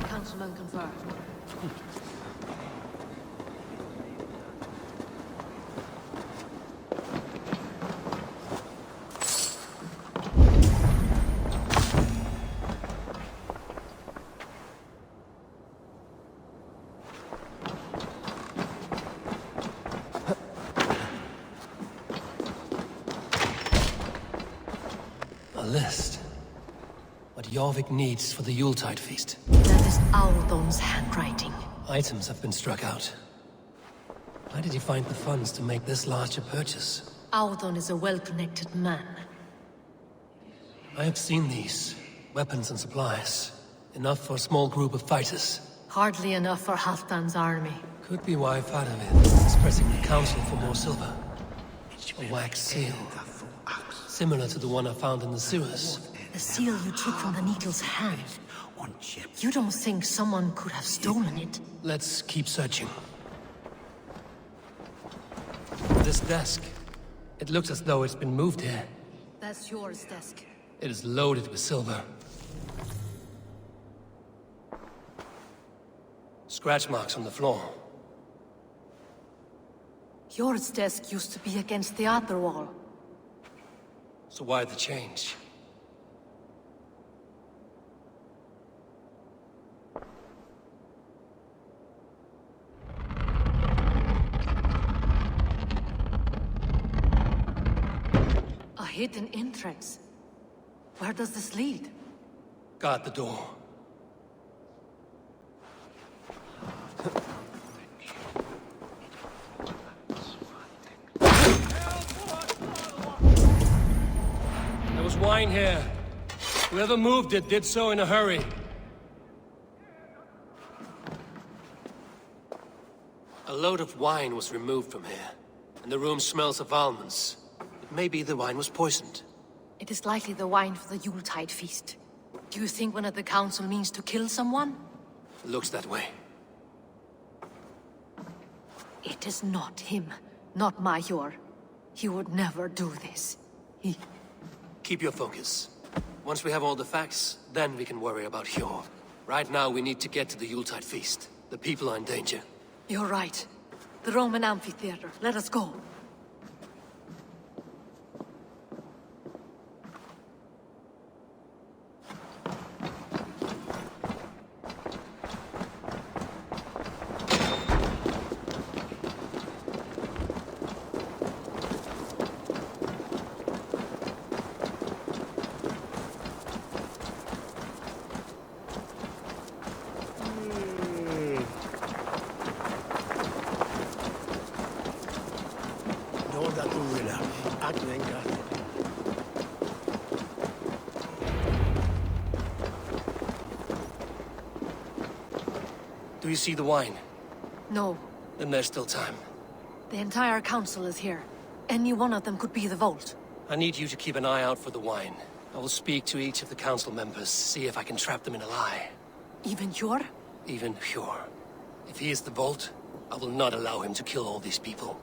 Councilman confirmed. A list. What Jorvik needs for the Yuletide feast. That is Audon's handwriting. Items have been struck out. Why did he find the funds to make this large a purchase? Audon is a well-connected man. I have seen these. Weapons and supplies. Enough for a small group of fighters. Hardly enough for Halfdan's army. Could be why Faravith is pressing the council for more silver. A wax seal. Similar to the one I found in the sewers. The seal you took from the needle's hand. You don't think someone could have stolen it? Let's keep searching. This desk. It looks as though it's been moved here. That's yours, desk. It is loaded with silver. Scratch marks on the floor. Yours desk used to be against the other wall. So why the change? A hidden entrance. Where does this lead? Guard the door. There was wine here. Whoever moved it did so in a hurry. A load of wine was removed from here, and the room smells of almonds. But maybe the wine was poisoned. It is likely the wine for the Yuletide feast. Do you think one of the council means to kill someone? Looks that way. It is not him, not Major. He would never do this. Keep your focus. Once we have all the facts, then we can worry about Hjor. Right now, we need to get to the Yuletide feast. The people are in danger. You're right. The Roman amphitheater. Let us go. Do you see the wine? No. Then there's still time. The entire council is here. Any one of them could be the Vault. I need you to keep an eye out for the wine. I will speak to each of the council members, see if I can trap them in a lie. Even Hjor? Even Hjor. If he is the Vault, I will not allow him to kill all these people.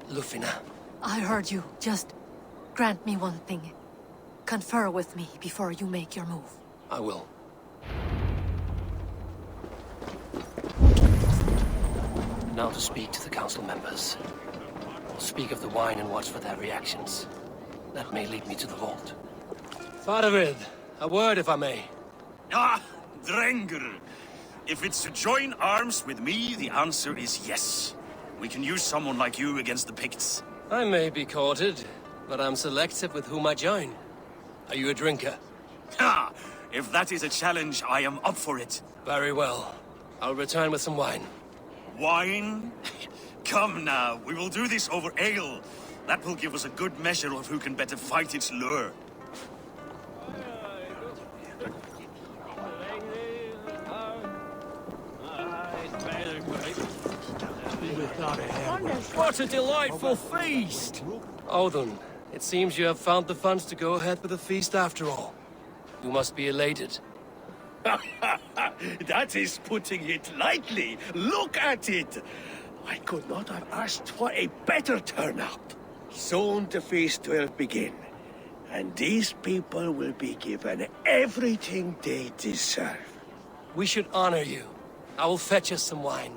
Lufina. I heard you. Just grant me one thing. Confer with me before you make your move. I will. Now to speak to the council members. I'll speak of the wine and watch for their reactions. That may lead me to the Vault. Firebird, a word if I may. Ah, Drengr. If it's to join arms with me, the answer is yes. We can use someone like you against the Picts. I may be courted, but I'm selective with whom I join. Are you a drinker? Ha! If that is a challenge, I am up for it. Very well. I'll return with some wine. Wine? Come now, we will do this over ale. That will give us a good measure of who can better fight its lure. What a delightful feast! Odin, it seems you have found the funds to go ahead with the feast after all. You must be elated. That is putting it lightly. Look at it. I could not have asked for a better turnout. Soon the feast will begin, and these people will be given everything they deserve. We should honor you. I will fetch us some wine.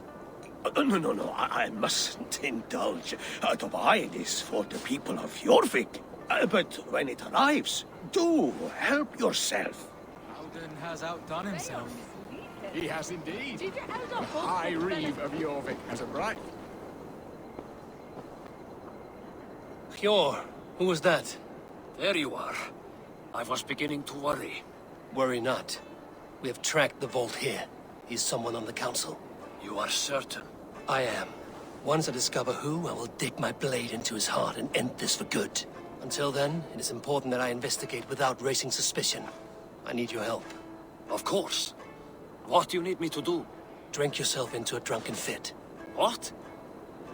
No, I mustn't indulge. The wine is for the people of Jorvik. But when it arrives, do help yourself. Alden has outdone himself. He has indeed. The High Reeve of Jorvik has a bright... Hjor, who was that? There you are. I was beginning to worry. Worry not. We have tracked the Vault here. He's someone on the council. You are certain? I am. Once I discover who, I will dig my blade into his heart and end this for good. Until then, it is important that I investigate without raising suspicion. I need your help. Of course. What do you need me to do? Drink yourself into a drunken fit. What?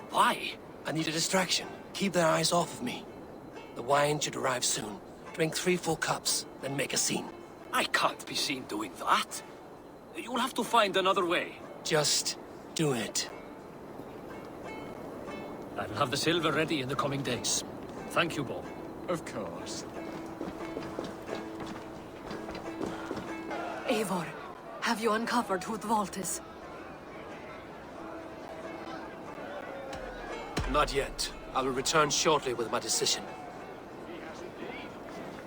Why? I need a distraction. Keep their eyes off of me. The wine should arrive soon. Drink 3 full cups, then make a scene. I can't be seen doing that. You'll have to find another way. Just do it. I'll have the silver ready in the coming days. Thank you, Bob. Of course. Eivor, have you uncovered who the Vault is? Not yet. I will return shortly with my decision. He has indeed.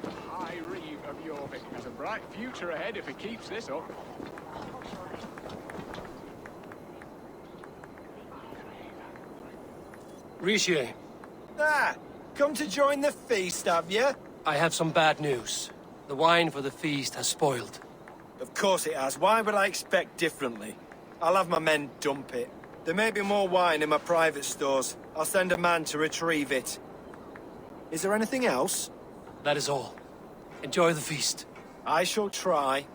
The High Reeve of Jorvik has a bright future ahead if he keeps this up. Rishi, Ah, come to join the feast, have you? I have some bad news. The wine for the feast has spoiled. Of course it has. Why would I expect differently? I'll have my men dump it. There may be more wine in my private stores. I'll send a man to retrieve it. Is there anything else? That is all. Enjoy the feast. I shall try.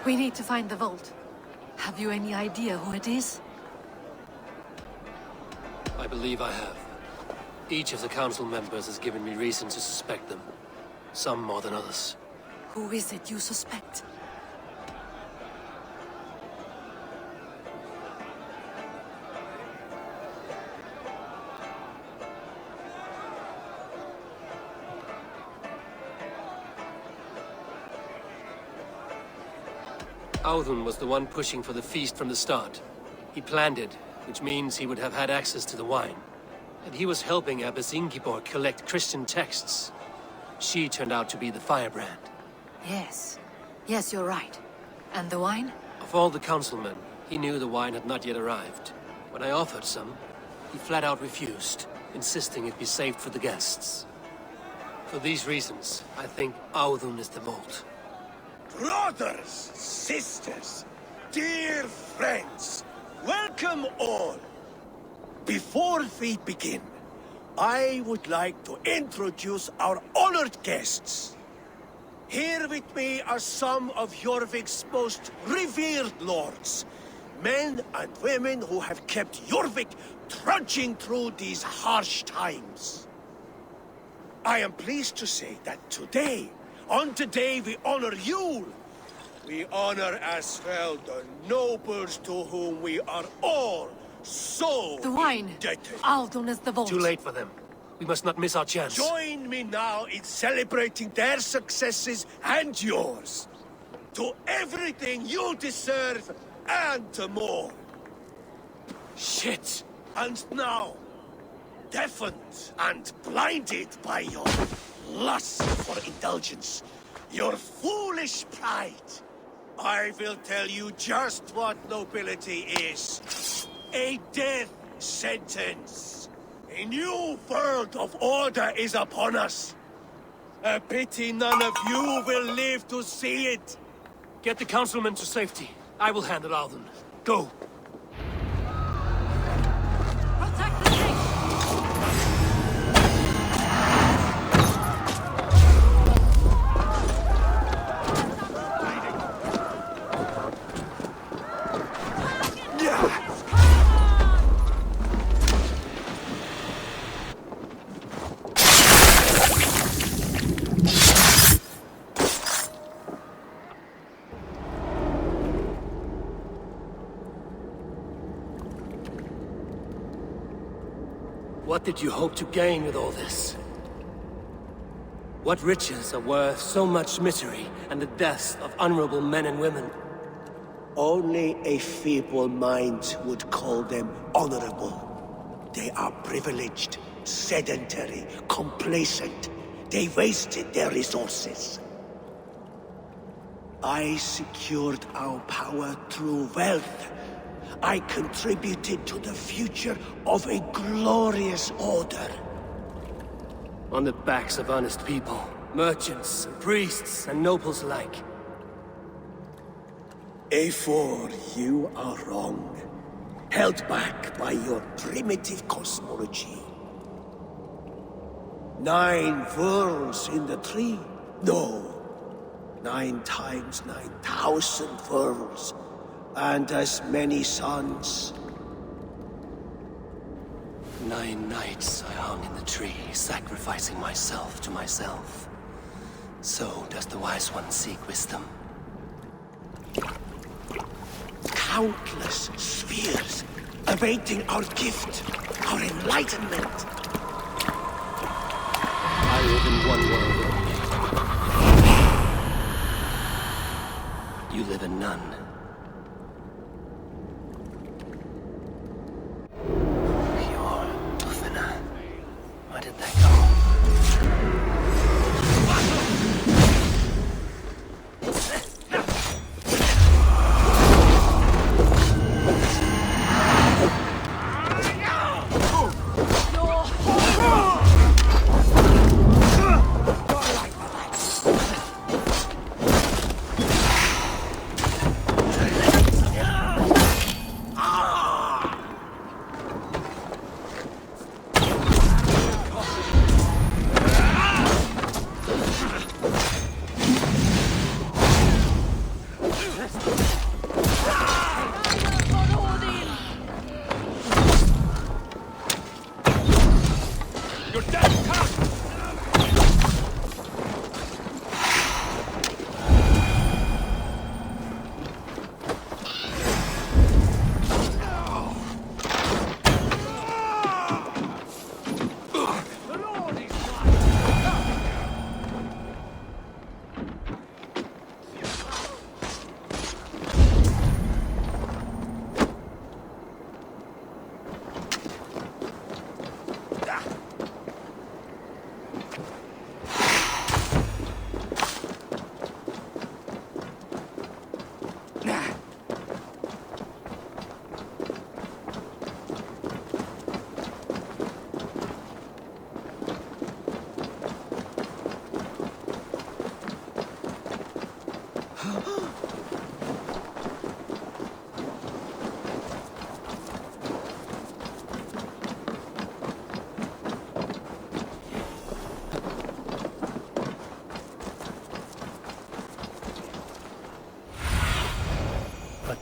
We need to find the Vault. Have you any idea who it is? I believe I have. Each of the council members has given me reason to suspect them. Some more than others. Who is it you suspect? Audun was the one pushing for the feast from the start. He planned it, which means he would have had access to the wine. And he was helping Abbess Ingeborg collect Christian texts. She turned out to be the firebrand. Yes. Yes, you're right. And the wine? Of all the councilmen, he knew the wine had not yet arrived. When I offered some, he flat out refused, insisting it be saved for the guests. For these reasons, I think Audun is the vault. Brothers, sisters, dear friends, welcome all. Before we begin, I would like to introduce our honored guests. Here with me are some of Jorvik's most revered lords, men and women who have kept Jorvik trudging through these harsh times. I am pleased to say that today, on the day we honor Yule, we honor as well the nobles to whom we are all so the wine. indebted. Audun is the vault. Too late for them. We must not miss our chance. Join me now in celebrating their successes and yours. To everything you deserve and more. Shit! And now, deafened and blinded by your lust for indulgence, your foolish pride, I will tell you just what nobility is. A death sentence. A new world of order is upon us. A pity none of you will live to see it. Get the councilmen to safety. I will handle Audun. Go! What did you hope to gain with all this? What riches are worth so much misery and the deaths of honorable men and women? Only a feeble mind would call them honorable. They are privileged, sedentary, complacent. They wasted their resources. I secured our power through wealth. I contributed to the future of a glorious order. On the backs of honest people, merchants, and priests, and nobles alike. Eivor, you are wrong. Held back by your primitive cosmology. 9 worlds in the tree? No. 9 times 9,000 worlds. And as many suns. 9 nights I hung in the tree, sacrificing myself to myself. So does the Wise One seek wisdom. Countless spheres, awaiting our gift, our enlightenment. I live in one world. You live in none. Where did that go?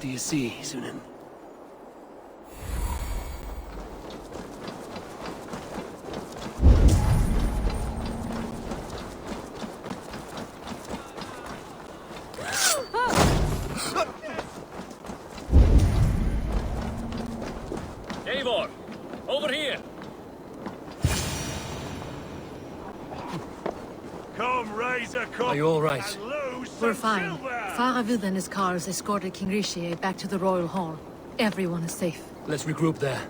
do you see, Sunan? Eivor, over here! Come, Razor, come! Are you all right? We're fine. Firebird and his cars escorted King Rishi back to the Royal Hall. Everyone is safe. Let's regroup there.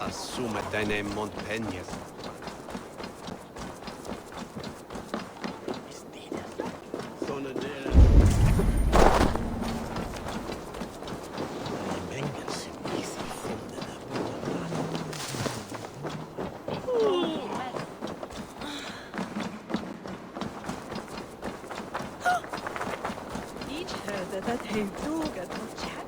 Assume deine montañas. Ich hörte, dass hij duget och chat.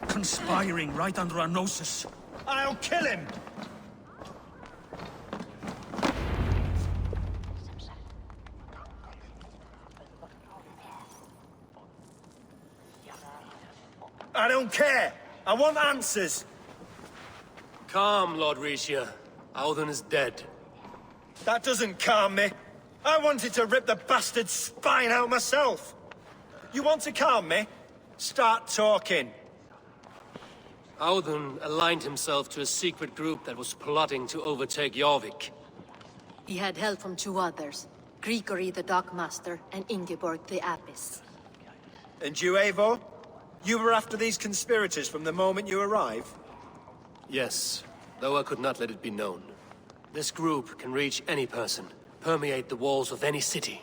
Conspiring right under our noses. I'll kill him! I don't care! I want answers! Calm, Lord Rishia. Audun is dead. That doesn't calm me. I wanted to rip the bastard's spine out myself. You want to calm me? Start talking. Audun aligned himself to a secret group that was plotting to overtake Jorvik. He had help from two others, Grigory the Dockmaster and Ingeborg the Abbess. And you, Eivor? You were after these conspirators from the moment you arrived? Yes, though I could not let it be known. This group can reach any person, permeate the walls of any city.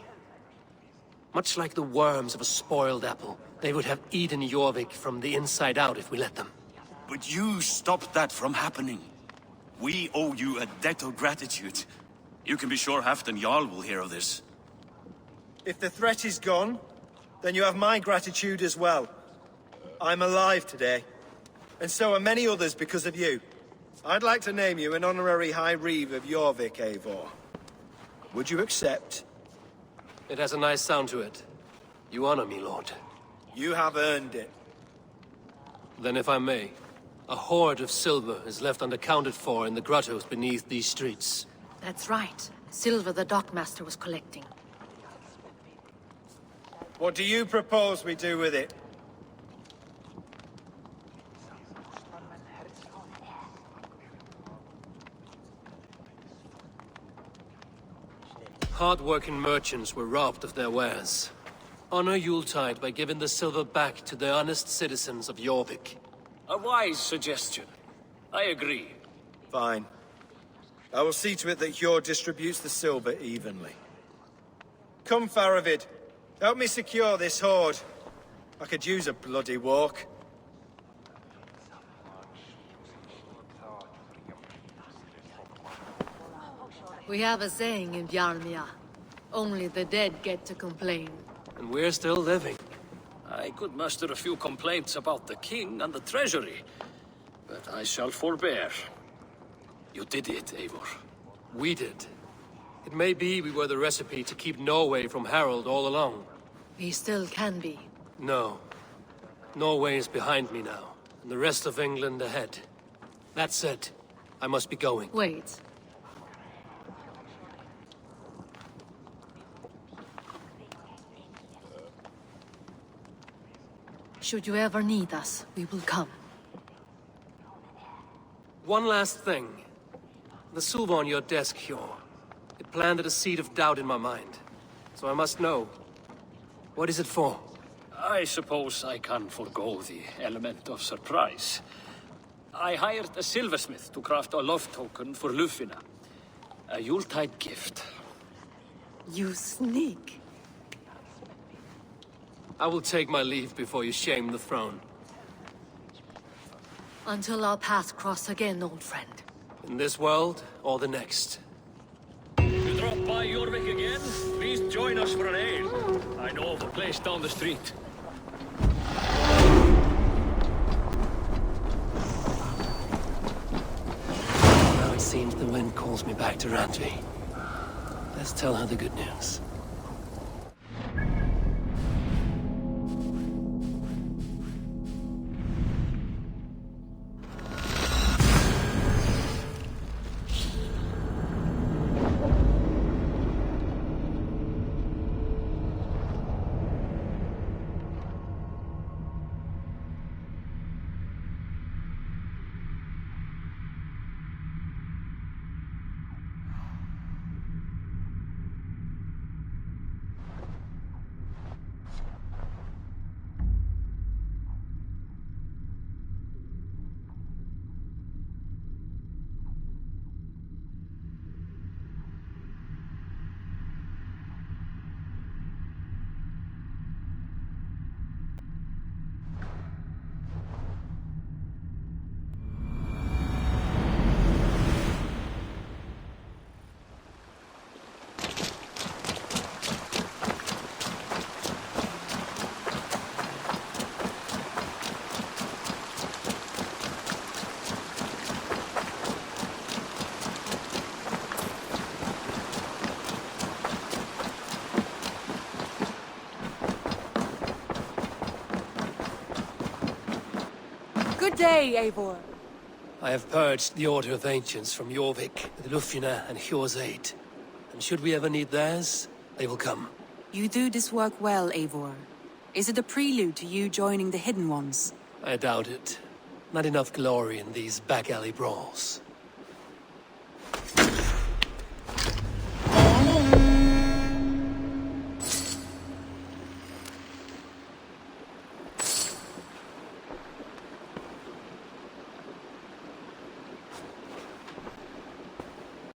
Much like the worms of a spoiled apple, they would have eaten Jorvik from the inside out if we let them. But you stopped that from happening. We owe you a debt of gratitude. You can be sure Halfdan Jarl will hear of this. If the threat is gone, then you have my gratitude as well. I'm alive today. And so are many others because of you. I'd like to name you an honorary High Reeve of Jorvik, Eivor. Would you accept? It has a nice sound to it. You honor me, Lord. You have earned it. Then if I may, a hoard of silver is left unaccounted for in the grottos beneath these streets. That's right. Silver the Dockmaster was collecting. What do you propose we do with it? Hard-working merchants were robbed of their wares. Honor Yuletide by giving the silver back to the honest citizens of Jorvik. A wise suggestion. I agree. Fine. I will see to it that Hjord distributes the silver evenly. Come, Faravid. Help me secure this hoard. I could use a bloody walk. We have a saying in Bjarmia. Only the dead get to complain. And we're still living. I could muster a few complaints about the king and the treasury, but I shall forbear. You did it, Eivor. We did. It may be we were the recipe to keep Norway from Harald all along. We still can be. No. Norway is behind me now, and the rest of England ahead. That said, I must be going. Wait. Should you ever need us, we will come. One last thing. The silver on your desk, Hjor. It planted a seed of doubt in my mind. So I must know. What is it for? I suppose I can forgo the element of surprise. I hired a silversmith to craft a love token for Lufina. A Yuletide gift. You sneak. I will take my leave before you shame the throne. Until our paths cross again, old friend. In this world, or the next. You drop by Jorvik again? Please join us for an ale. I know of a place down the street. Now it seems the wind calls me back to Randvi. Let's tell her the good news. Good day, Eivor. I have purged the Order of Ancients from Jorvik with Lufjuna and Hjor's aid. And should we ever need theirs, they will come. You do this work well, Eivor. Is it a prelude to you joining the Hidden Ones? I doubt it. Not enough glory in these back alley brawls.